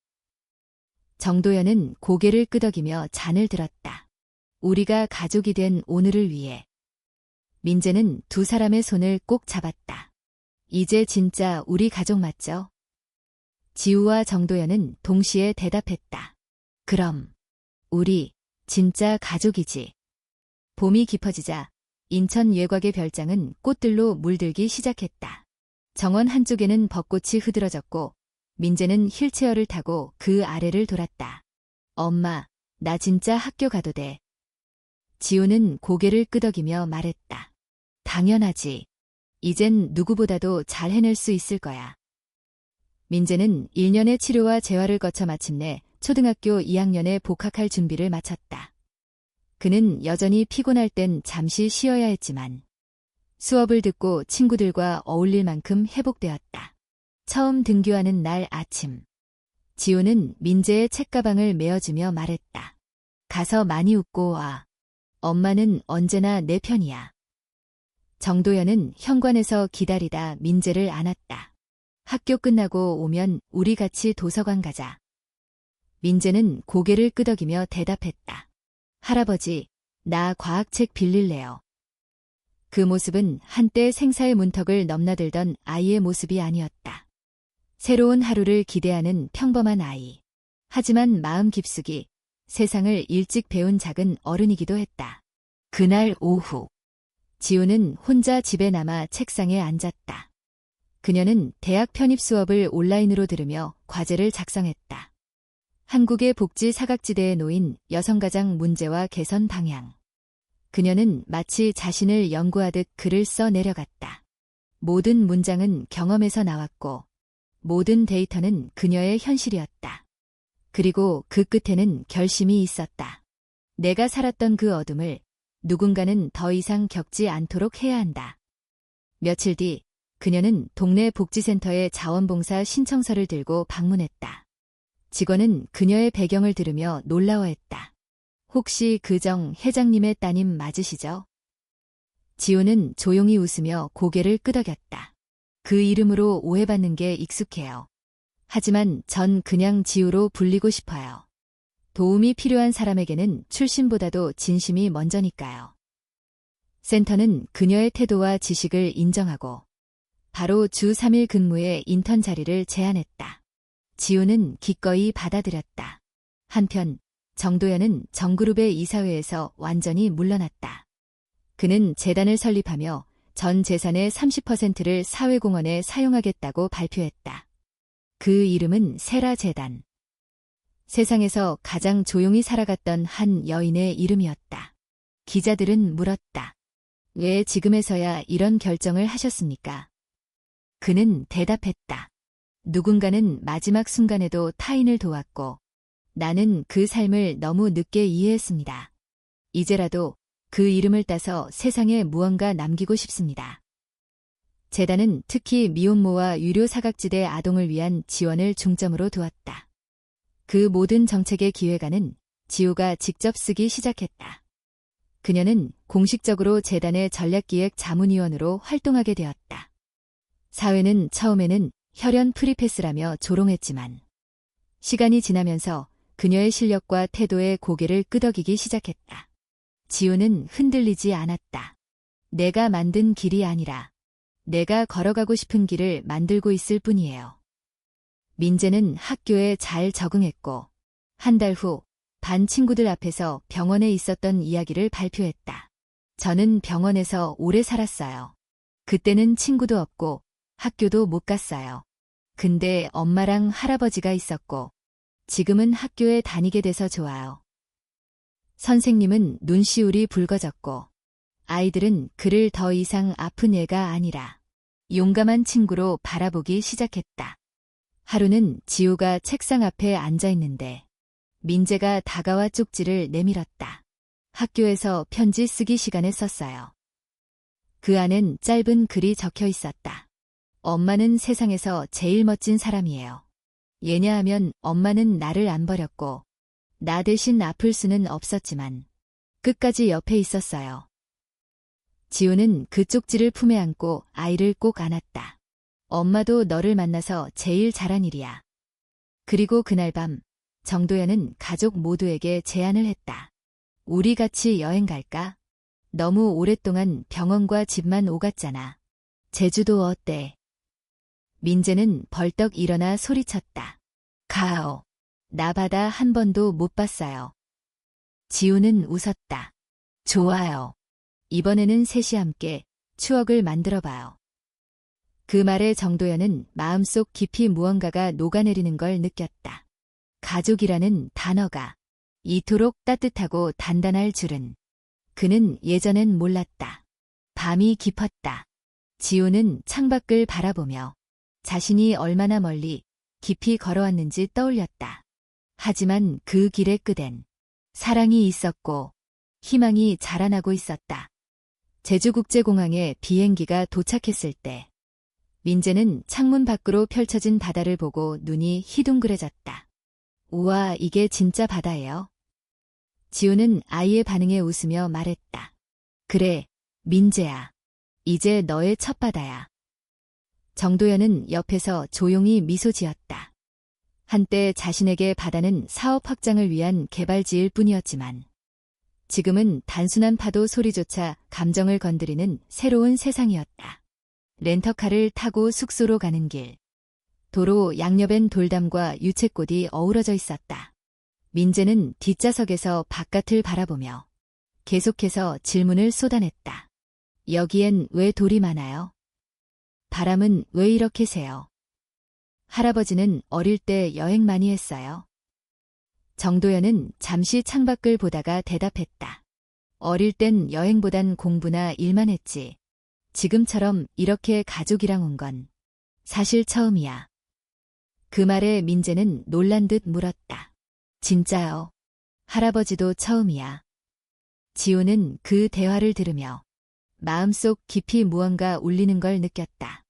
정도연은 고개를 끄덕이며 잔을 들었다. 우리가 가족이 된 오늘을 위해. 민재는 두 사람의 손을 꼭 잡았다. 이제 진짜 우리 가족 맞죠? 지우와 정도연은 동시에 대답했다. 그럼 우리 진짜 가족이지. 봄이 깊어지자 인천 외곽의 별장은 꽃들로 물들기 시작했다. 정원 한쪽에는 벚꽃이 흐드러졌고 민재는 휠체어를 타고 그 아래를 돌았다. 엄마, 나 진짜 학교 가도 돼. 지우는 고개를 끄덕이며 말했다. 당연하지. 이젠 누구보다도 잘 해낼 수 있을 거야. 민재는 1년의 치료와 재활을 거쳐 마침내 초등학교 2학년에 복학할 준비를 마쳤다. 그는 여전히 피곤할 땐 잠시 쉬어야 했지만 수업을 듣고 친구들과 어울릴 만큼 회복되었다. 처음 등교하는 날 아침, 지우는 민재의 책가방을 메어주며 말했다. 가서 많이 웃고 와. 엄마는 언제나 내 편이야. 정도연은 현관에서 기다리다 민재를 안았다. 학교 끝나고 오면 우리 같이 도서관 가자. 민재는 고개를 끄덕이며 대답했다. 할아버지, 나 과학책 빌릴래요. 그 모습은 한때 생사의 문턱을 넘나들던 아이의 모습이 아니었다. 새로운 하루를 기대하는 평범한 아이. 하지만 마음 깊숙이 세상을 일찍 배운 작은 어른이기도 했다. 그날 오후, 지우는 혼자 집에 남아 책상에 앉았다. 그녀는 대학 편입 수업을 온라인으로 들으며 과제를 작성했다. 한국의 복지 사각지대에 놓인 여성가장 문제와 개선 방향. 그녀는 마치 자신을 연구하듯 글을 써 내려갔다. 모든 문장은 경험에서 나왔고 모든 데이터는 그녀의 현실이었다. 그리고 그 끝에는 결심이 있었다. 내가 살았던 그 어둠을 누군가는 더 이상 겪지 않도록 해야 한다. 며칠 뒤 그녀는 동네 복지센터에 자원봉사 신청서를 들고 방문했다. 직원은 그녀의 배경을 들으며 놀라워했다. 혹시 그정 회장님의 따님 맞으시죠? 지우는 조용히 웃으며 고개를 끄덕였다. 그 이름으로 오해받는 게 익숙해요. 하지만 전 그냥 지우로 불리고 싶어요. 도움이 필요한 사람에게는 출신보다도 진심이 먼저니까요. 센터는 그녀의 태도와 지식을 인정하고 바로 주 3일 근무의 인턴 자리를 제안했다. 지우는 기꺼이 받아들였다. 한편 정도연은 정그룹의 이사회에서 완전히 물러났다. 그는 재단을 설립하며 전 재산의 30%를 사회공헌에 사용하겠다고 발표했다. 그 이름은 세라 재단. 세상에서 가장 조용히 살아갔던 한 여인의 이름이었다. 기자들은 물었다. 왜 지금에서야 이런 결정을 하셨습니까? 그는 대답했다. 누군가는 마지막 순간에도 타인을 도왔고 나는 그 삶을 너무 늦게 이해했습니다. 이제라도 그 이름을 따서 세상에 무언가 남기고 싶습니다. 재단은 특히 미혼모와 유료 사각지대 아동을 위한 지원을 중점으로 두었다. 그 모든 정책의 기획안은 지우가 직접 쓰기 시작했다. 그녀는 공식적으로 재단의 전략기획 자문위원으로 활동하게 되었다. 사회는 처음에는 혈연 프리패스라며 조롱했지만 시간이 지나면서 그녀의 실력과 태도에 고개를 끄덕이기 시작했다. 지우는 흔들리지 않았다. 내가 만든 길이 아니라 내가 걸어가고 싶은 길을 만들고 있을 뿐이에요. 민재는 학교에 잘 적응했고 한 달 후 반 친구들 앞에서 병원에 있었던 이야기를 발표했다. 저는 병원에서 오래 살았어요. 그때는 친구도 없고 학교도 못 갔어요. 근데 엄마랑 할아버지가 있었고 지금은 학교에 다니게 돼서 좋아요. 선생님은 눈시울이 붉어졌고 아이들은 그를 더 이상 아픈 애가 아니라 용감한 친구로 바라보기 시작했다. 하루는 지우가 책상 앞에 앉아 있는데 민재가 다가와 쪽지를 내밀었다. 학교에서 편지 쓰기 시간에 썼어요. 그 안엔 짧은 글이 적혀 있었다. 엄마는 세상에서 제일 멋진 사람이에요. 왜냐하면 엄마는 나를 안 버렸고 나 대신 아플 수는 없었지만 끝까지 옆에 있었어요. 지우는 그 쪽지를 품에 안고 아이를 꼭 안았다. 엄마도 너를 만나서 제일 잘한 일이야. 그리고 그날 밤 정도연은 가족 모두에게 제안을 했다. 우리 같이 여행 갈까? 너무 오랫동안 병원과 집만 오갔잖아. 제주도 어때? 민재는 벌떡 일어나 소리쳤다. 가오. 나 바다 한 번도 못 봤어요. 지우는 웃었다. 좋아요. 이번에는 셋이 함께 추억을 만들어봐요. 그 말에 정도연은 마음속 깊이 무언가가 녹아내리는 걸 느꼈다. 가족이라는 단어가 이토록 따뜻하고 단단할 줄은 그는 예전엔 몰랐다. 밤이 깊었다. 지우는 창밖을 바라보며 자신이 얼마나 멀리 깊이 걸어왔는지 떠올렸다. 하지만 그 길의 끝엔 사랑이 있었고 희망이 자라나고 있었다. 제주국제공항에 비행기가 도착했을 때 민재는 창문 밖으로 펼쳐진 바다를 보고 눈이 희둥그레졌다. 우와, 이게 진짜 바다예요? 지우는 아이의 반응에 웃으며 말했다. 그래, 민재야. 이제 너의 첫 바다야. 정도연은 옆에서 조용히 미소 지었다. 한때 자신에게 바다는 사업 확장을 위한 개발지일 뿐이었지만 지금은 단순한 파도 소리조차 감정을 건드리는 새로운 세상이었다. 렌터카를 타고 숙소로 가는 길. 도로 양옆엔 돌담과 유채꽃이 어우러져 있었다. 민재는 뒷좌석에서 바깥을 바라보며 계속해서 질문을 쏟아냈다. 여기엔 왜 돌이 많아요? 바람은 왜 이렇게 세요? 할아버지는 어릴 때 여행 많이 했어요. 정도연은 잠시 창밖을 보다가 대답했다. 어릴 땐 여행보단 공부나 일만 했지. 지금처럼 이렇게 가족이랑 온 건 사실 처음이야. 그 말에 민재는 놀란 듯 물었다. 진짜요? 할아버지도 처음이야. 지우는 그 대화를 들으며 마음속 깊이 무언가 울리는 걸 느꼈다.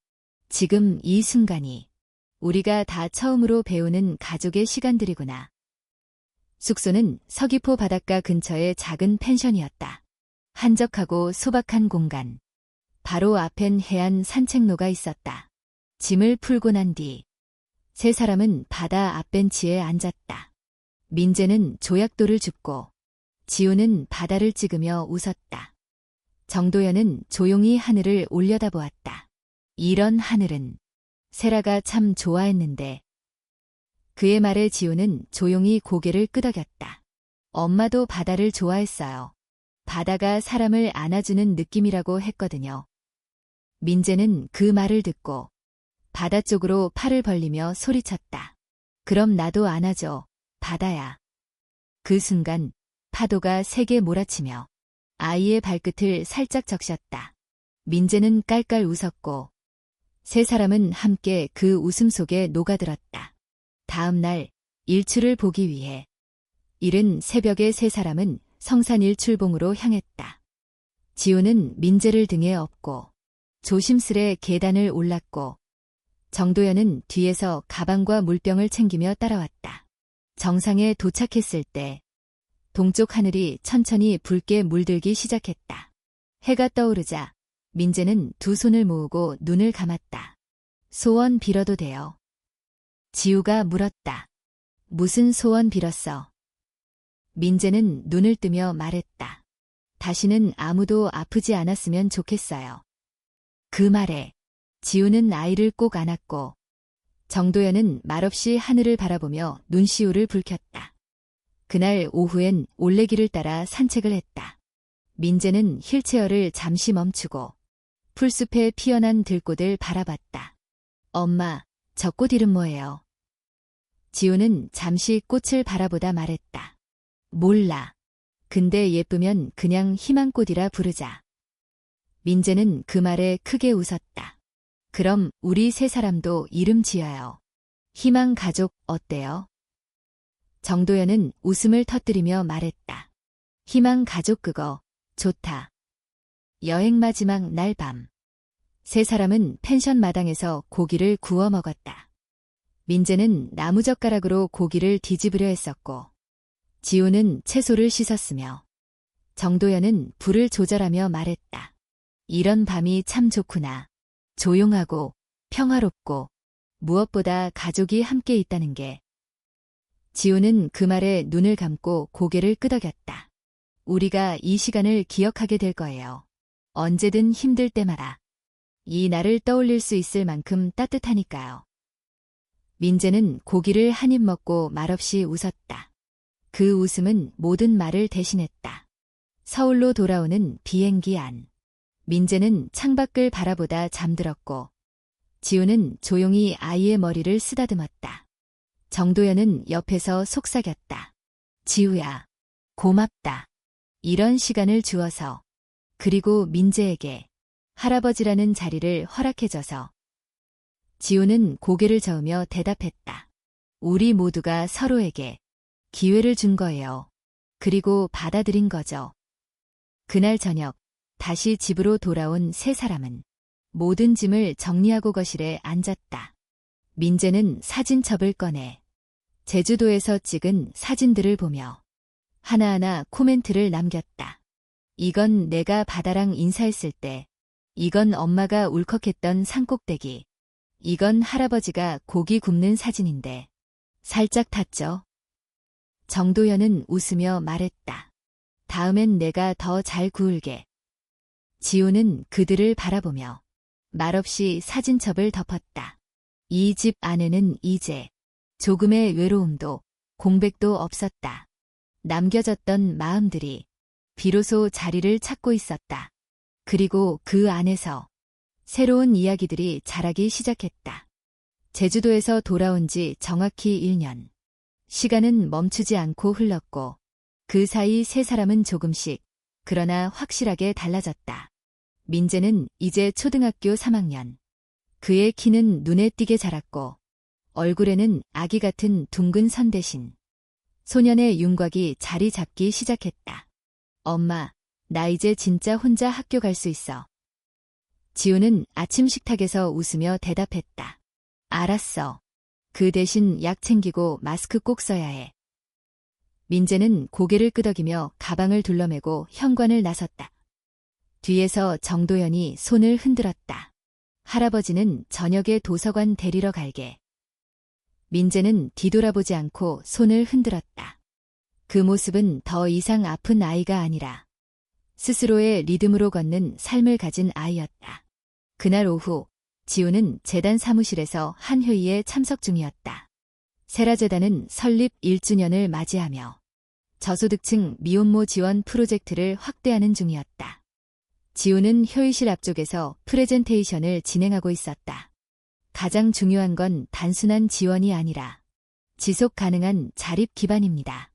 지금 이 순간이 우리가 다 처음으로 배우는 가족의 시간들이구나. 숙소는 서귀포 바닷가 근처의 작은 펜션이었다. 한적하고 소박한 공간. 바로 앞엔 해안 산책로가 있었다. 짐을 풀고 난 뒤 세 사람은 바다 앞벤치에 앉았다. 민재는 조약돌을 줍고 지우는 바다를 찍으며 웃었다. 정도연은 조용히 하늘을 올려다보았다. 이런 하늘은 세라가 참 좋아했는데. 그의 말에 지우는 조용히 고개를 끄덕였다. 엄마도 바다를 좋아했어요. 바다가 사람을 안아주는 느낌이라고 했거든요. 민재는 그 말을 듣고 바다 쪽으로 팔을 벌리며 소리쳤다. 그럼 나도 안아줘, 바다야. 그 순간 파도가 세게 몰아치며 아이의 발끝을 살짝 적셨다. 민재는 깔깔 웃었고 세 사람은 함께 그 웃음 속에 녹아들었다. 다음 날 일출을 보기 위해 이른 새벽에 세 사람은 성산 일출봉으로 향했다. 지우는 민재를 등에 업고 조심스레 계단을 올랐고 정도연은 뒤에서 가방과 물병을 챙기며 따라왔다. 정상에 도착했을 때 동쪽 하늘이 천천히 붉게 물들기 시작했다. 해가 떠오르자 민재는 두 손을 모으고 눈을 감았다. 소원 빌어도 돼요? 지우가 물었다. 무슨 소원 빌었어? 민재는 눈을 뜨며 말했다. 다시는 아무도 아프지 않았으면 좋겠어요. 그 말에 지우는 아이를 꼭 안았고 정도연은 말없이 하늘을 바라보며 눈시울을 붉혔다. 그날 오후엔 올레길을 따라 산책을 했다. 민재는 휠체어를 잠시 멈추고 풀숲에 피어난 들꽃을 바라봤다. 엄마, 저 꽃 이름 뭐예요? 지우는 잠시 꽃을 바라보다 말했다. 몰라. 근데 예쁘면 그냥 희망꽃이라 부르자. 민재는 그 말에 크게 웃었다. 그럼 우리 세 사람도 이름 지어요. 희망가족 어때요? 정도연은 웃음을 터뜨리며 말했다. 희망가족 그거 좋다. 여행 마지막 날 밤. 세 사람은 펜션 마당에서 고기를 구워 먹었다. 민재는 나무젓가락으로 고기를 뒤집으려 했었고 지우는 채소를 씻었으며 정도연은 불을 조절하며 말했다. 이런 밤이 참 좋구나. 조용하고 평화롭고 무엇보다 가족이 함께 있다는 게. 지우는 그 말에 눈을 감고 고개를 끄덕였다. 우리가 이 시간을 기억하게 될 거예요. 언제든 힘들 때마다. 이 날을 떠올릴 수 있을 만큼 따뜻하니까요. 민재는 고기를 한 입 먹고 말없이 웃었다. 그 웃음은 모든 말을 대신했다. 서울로 돌아오는 비행기 안. 민재는 창밖을 바라보다 잠들었고 지우는 조용히 아이의 머리를 쓰다듬었다. 정도연은 옆에서 속삭였다. 지우야, 고맙다. 이런 시간을 주어서. 그리고 민재에게 할아버지라는 자리를 허락해줘서. 지우는 고개를 저으며 대답했다. 우리 모두가 서로에게 기회를 준 거예요. 그리고 받아들인 거죠. 그날 저녁 다시 집으로 돌아온 세 사람은 모든 짐을 정리하고 거실에 앉았다. 민재는 사진첩을 꺼내 제주도에서 찍은 사진들을 보며 하나하나 코멘트를 남겼다. 이건 내가 바다랑 인사했을 때, 이건 엄마가 울컥했던 산꼭대기, 이건 할아버지가 고기 굽는 사진인데 살짝 탔죠. 정도연은 웃으며 말했다. 다음엔 내가 더 잘 구울게. 지우는 그들을 바라보며 말없이 사진첩을 덮었다. 이 집 안에는 이제 조금의 외로움도 공백도 없었다. 남겨졌던 마음들이 비로소 자리를 찾고 있었다. 그리고 그 안에서 새로운 이야기들이 자라기 시작했다. 제주도에서 돌아온 지 정확히 1년. 시간은 멈추지 않고 흘렀고 그 사이 세 사람은 조금씩 그러나 확실하게 달라졌다. 민재는 이제 초등학교 3학년. 그의 키는 눈에 띄게 자랐고 얼굴에는 아기 같은 둥근 선 대신 소년의 윤곽이 자리 잡기 시작했다. 엄마, 나 이제 진짜 혼자 학교 갈 수 있어. 지우는 아침 식탁에서 웃으며 대답했다. 알았어. 그 대신 약 챙기고 마스크 꼭 써야 해. 민재는 고개를 끄덕이며 가방을 둘러매고 현관을 나섰다. 뒤에서 정도연이 손을 흔들었다. 할아버지는 저녁에 도서관 데리러 갈게. 민재는 뒤돌아보지 않고 손을 흔들었다. 그 모습은 더 이상 아픈 아이가 아니라 스스로의 리듬으로 걷는 삶을 가진 아이였다. 그날 오후 지우는 재단 사무실에서 한 회의에 참석 중이었다. 세라재단은 설립 1주년을 맞이하며 저소득층 미혼모 지원 프로젝트를 확대하는 중이었다. 지우는 회의실 앞쪽에서 프레젠테이션을 진행하고 있었다. 가장 중요한 건 단순한 지원이 아니라 지속 가능한 자립 기반입니다.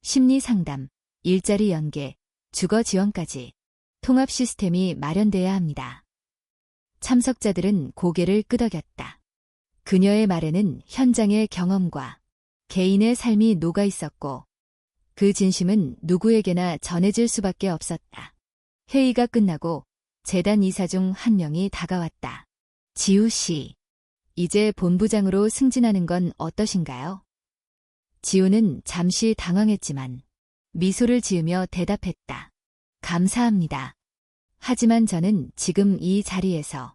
심리 상담, 일자리 연계, 주거 지원까지 통합 시스템이 마련돼야 합니다. 참석자들은 고개를 끄덕였다. 그녀의 말에는 현장의 경험과 개인의 삶이 녹아 있었고 그 진심은 누구에게나 전해질 수밖에 없었다. 회의가 끝나고 재단 이사 중 한 명이 다가왔다. 지우 씨, 이제 본부장으로 승진하는 건 어떠신가요? 지우는 잠시 당황했지만 미소를 지으며 대답했다. 감사합니다. 하지만 저는 지금 이 자리에서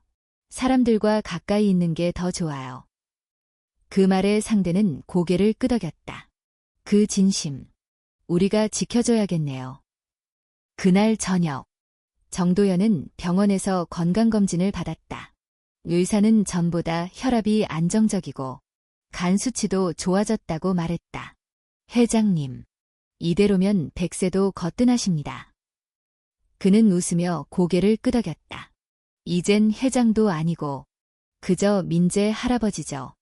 사람들과 가까이 있는 게 더 좋아요. 그 말에 상대는 고개를 끄덕였다. 그 진심, 우리가 지켜줘야겠네요. 그날 저녁, 정도연은 병원에서 건강검진을 받았다. 의사는 전보다 혈압이 안정적이고 간 수치도 좋아졌다고 말했다. 회장님, 이대로면 100세도 거뜬하십니다. 그는 웃으며 고개를 끄덕였다. 이젠 회장도 아니고 그저 민재 할아버지죠.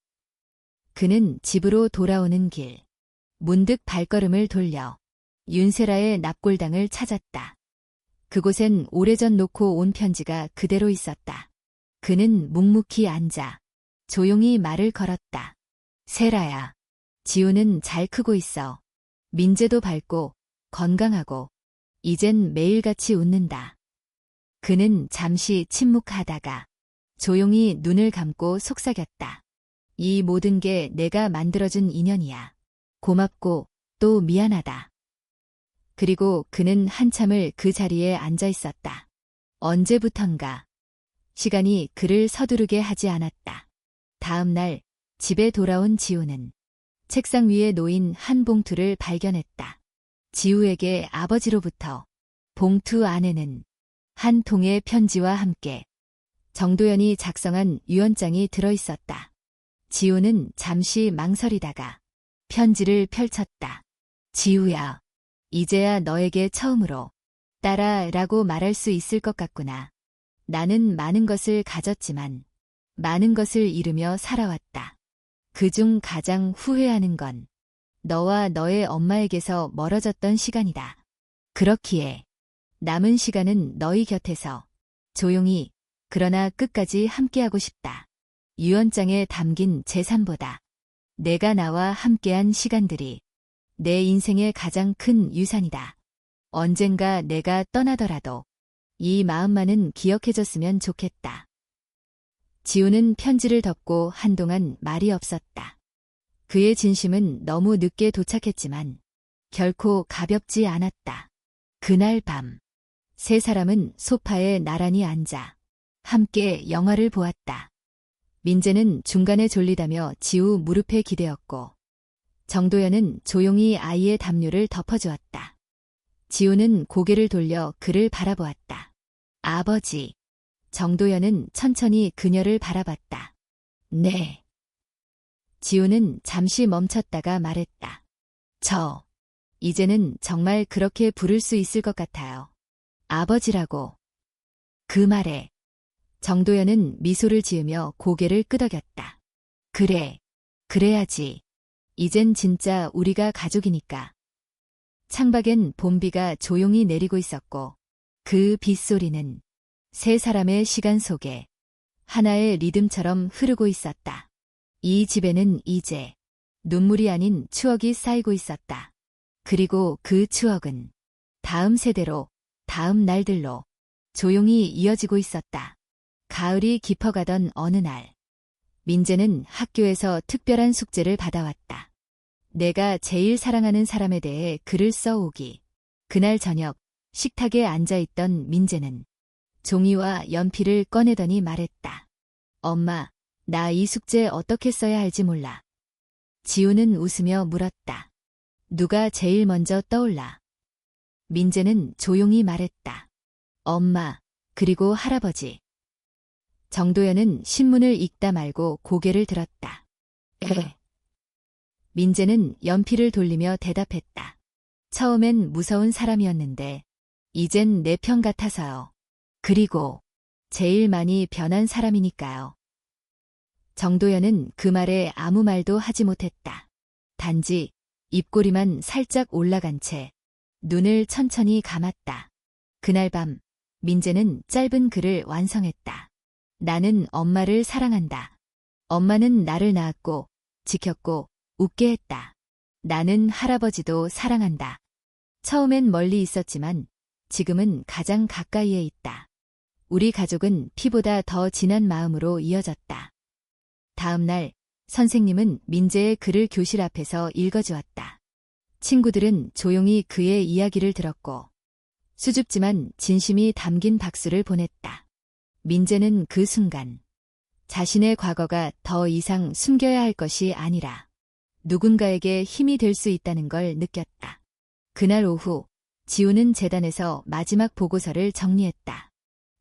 그는 집으로 돌아오는 길, 문득 발걸음을 돌려 윤세라의 납골당을 찾았다. 그곳엔 오래전 놓고 온 편지가 그대로 있었다. 그는 묵묵히 앉아 조용히 말을 걸었다. 세라야, 지우는 잘 크고 있어. 민재도 밝고 건강하고 이젠 매일같이 웃는다. 그는 잠시 침묵하다가 조용히 눈을 감고 속삭였다. 이 모든 게 내가 만들어준 인연이야. 고맙고 또 미안하다. 그리고 그는 한참을 그 자리에 앉아 있었다. 언제부턴가 시간이 그를 서두르게 하지 않았다. 다음 날 집에 돌아온 지우는 책상 위에 놓인 한 봉투를 발견했다. 지우에게 아버지로부터. 봉투 안에는 한 통의 편지와 함께 정도연이 작성한 유언장이 들어있었다. 지우는 잠시 망설이다가 편지를 펼쳤다. 지우야, 이제야 너에게 처음으로 딸아라고 말할 수 있을 것 같구나. 나는 많은 것을 가졌지만 많은 것을 잃으며 살아왔다. 그중 가장 후회하는 건 너와 너의 엄마에게서 멀어졌던 시간이다. 그렇기에 남은 시간은 너희 곁에서 조용히 그러나 끝까지 함께하고 싶다. 유언장에 담긴 재산보다 내가 나와 함께한 시간들이 내 인생의 가장 큰 유산이다. 언젠가 내가 떠나더라도 이 마음만은 기억해줬으면 좋겠다. 지우는 편지를 덮고 한동안 말이 없었다. 그의 진심은 너무 늦게 도착했지만 결코 가볍지 않았다. 그날 밤, 세 사람은 소파에 나란히 앉아 함께 영화를 보았다. 민재는 중간에 졸리다며 지우 무릎에 기대었고 정도연은 조용히 아이의 담요를 덮어주었다. 지우는 고개를 돌려 그를 바라보았다. 아버지. 정도연은 천천히 그녀를 바라봤다. 네. 지우는 잠시 멈췄다가 말했다. 이제는 정말 그렇게 부를 수 있을 것 같아요. 아버지라고. 그 말에 정도연은 미소를 지으며 고개를 끄덕였다. 그래, 그래야지. 이젠 진짜 우리가 가족이니까. 창밖엔 봄비가 조용히 내리고 있었고 그 빗소리는 세 사람의 시간 속에 하나의 리듬처럼 흐르고 있었다. 이 집에는 이제 눈물이 아닌 추억이 쌓이고 있었다. 그리고 그 추억은 다음 세대로, 다음 날들로 조용히 이어지고 있었다. 가을이 깊어가던 어느 날, 민재는 학교에서 특별한 숙제를 받아왔다. 내가 제일 사랑하는 사람에 대해 글을 써오기. 그날 저녁 식탁에 앉아있던 민재는 종이와 연필을 꺼내더니 말했다. 엄마, 나 이 숙제 어떻게 써야 할지 몰라. 지우는 웃으며 물었다. 누가 제일 먼저 떠올라? 민재는 조용히 말했다. 엄마, 그리고 할아버지. 정도연은 신문을 읽다 말고 고개를 들었다. 민재는 연필을 돌리며 대답했다. 처음엔 무서운 사람이었는데 이젠 내 편 같아서요. 그리고 제일 많이 변한 사람이니까요. 정도연은 그 말에 아무 말도 하지 못했다. 단지 입꼬리만 살짝 올라간 채 눈을 천천히 감았다. 그날 밤 민재는 짧은 글을 완성했다. 나는 엄마를 사랑한다. 엄마는 나를 낳았고 지켰고 웃게 했다. 나는 할아버지도 사랑한다. 처음엔 멀리 있었지만 지금은 가장 가까이에 있다. 우리 가족은 피보다 더 진한 마음으로 이어졌다. 다음 날 선생님은 민재의 글을 교실 앞에서 읽어주었다. 친구들은 조용히 그의 이야기를 들었고 수줍지만 진심이 담긴 박수를 보냈다. 민재는 그 순간 자신의 과거가 더 이상 숨겨야 할 것이 아니라 누군가에게 힘이 될 수 있다는 걸 느꼈다. 그날 오후 지우는 재단에서 마지막 보고서를 정리했다.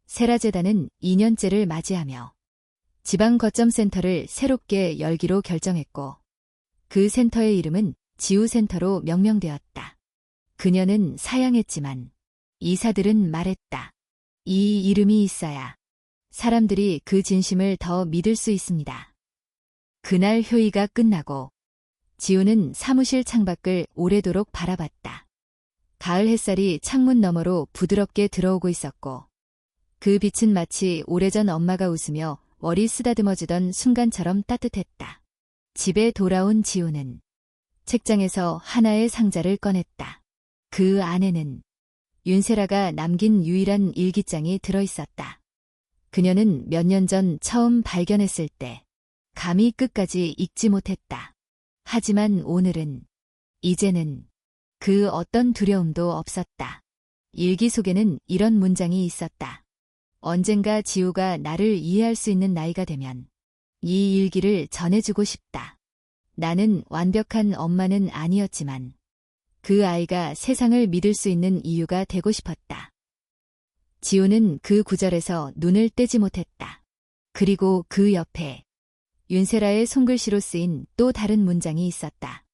세라재단은 2년째를 맞이하며 지방거점센터를 새롭게 열기로 결정했고 그 센터의 이름은 지우센터로 명명되었다. 그녀는 사양했지만 이사들은 말했다. 이 이름이 있어야 사람들이 그 진심을 더 믿을 수 있습니다. 그날 회의가 끝나고 지우는 사무실 창밖을 오래도록 바라봤다. 가을 햇살이 창문 너머로 부드럽게 들어오고 있었고 그 빛은 마치 오래전 엄마가 웃으며 머리 쓰다듬어주던 순간처럼 따뜻했다. 집에 돌아온 지우는 책장에서 하나의 상자를 꺼냈다. 그 안에는 윤세라가 남긴 유일한 일기장이 들어있었다. 그녀는 몇 년 전 처음 발견했을 때 감히 끝까지 읽지 못했다. 하지만 오늘은, 이제는 그 어떤 두려움도 없었다. 일기 속에는 이런 문장이 있었다. 언젠가 지우가 나를 이해할 수 있는 나이가 되면 이 일기를 전해주고 싶다. 나는 완벽한 엄마는 아니었지만 그 아이가 세상을 믿을 수 있는 이유가 되고 싶었다. 지우는 그 구절에서 눈을 떼지 못했다. 그리고 그 옆에 윤세라의 손글씨로 쓰인 또 다른 문장이 있었다.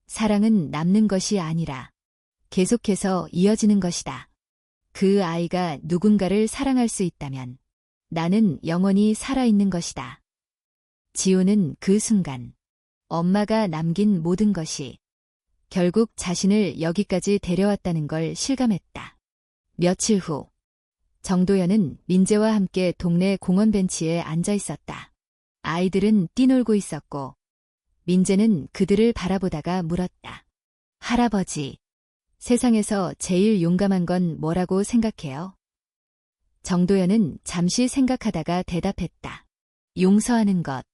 사랑은 남는 것이 아니라 계속해서 이어지는 것이다. 그 아이가 누군가를 사랑할 수 있다면 나는 영원히 살아있는 것이다. 지우는 그 순간 엄마가 남긴 모든 것이 결국 자신을 여기까지 데려왔다는 걸 실감했다. 며칠 후 정도연은 민재와 함께 동네 공원 벤치에 앉아 있었다. 아이들은 뛰놀고 있었고 민재는 그들을 바라보다가 물었다. 할아버지, 세상에서 제일 용감한 건 뭐라고 생각해요? 정도연은 잠시 생각하다가 대답했다. 용서하는 것,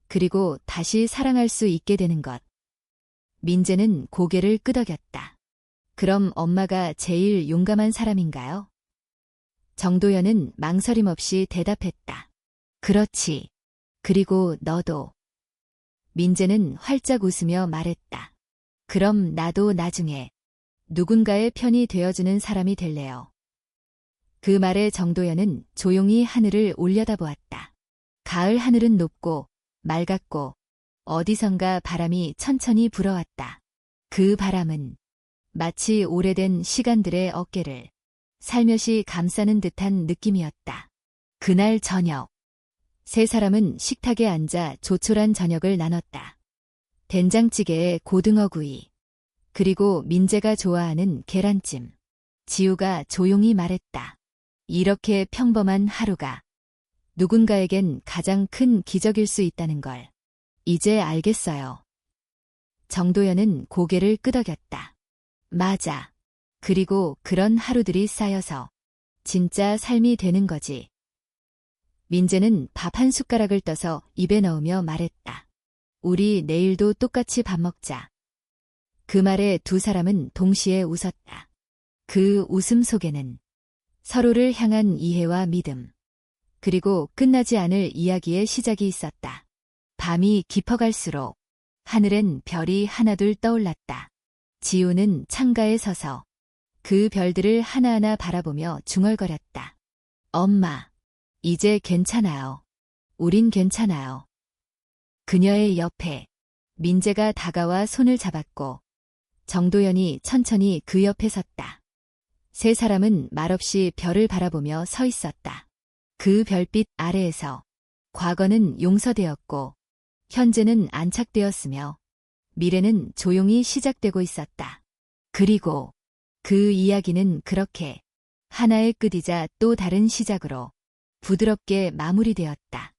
그리고 다시 사랑할 수 있게 되는 것. 민재는 고개를 끄덕였다. 그럼 엄마가 제일 용감한 사람인가요? 정도연은 망설임 없이 대답했다. 그렇지. 그리고 너도. 민재는 활짝 웃으며 말했다. 그럼 나도 나중에 누군가의 편이 되어주는 사람이 될래요. 그 말에 정도연은 조용히 하늘을 올려다보았다. 가을 하늘은 높고 맑았고 어디선가 바람이 천천히 불어왔다. 그 바람은 마치 오래된 시간들의 어깨를 살며시 감싸는 듯한 느낌이었다. 그날 저녁, 세 사람은 식탁에 앉아 조촐한 저녁을 나눴다. 된장찌개에 고등어구이, 그리고 민재가 좋아하는 계란찜. 지우가 조용히 말했다. 이렇게 평범한 하루가 누군가에겐 가장 큰 기적일 수 있다는 걸 이제 알겠어요. 정도연은 고개를 끄덕였다. 맞아. 그리고 그런 하루들이 쌓여서 진짜 삶이 되는 거지. 민재는 밥 한 숟가락을 떠서 입에 넣으며 말했다. 우리 내일도 똑같이 밥 먹자. 그 말에 두 사람은 동시에 웃었다. 그 웃음 속에는 서로를 향한 이해와 믿음, 그리고 끝나지 않을 이야기의 시작이 있었다. 밤이 깊어갈수록 하늘엔 별이 하나둘 떠올랐다. 지우는 창가에 서서 그 별들을 하나하나 바라보며 중얼거렸다. 엄마, 이제 괜찮아요. 우린 괜찮아요. 그녀의 옆에 민재가 다가와 손을 잡았고 정도연이 천천히 그 옆에 섰다. 세 사람은 말없이 별을 바라보며 서 있었다. 그 별빛 아래에서 과거는 용서되었고 현재는 안착되었으며 미래는 조용히 시작되고 있었다. 그리고 그 이야기는 그렇게 하나의 끝이자 또 다른 시작으로 부드럽게 마무리되었다.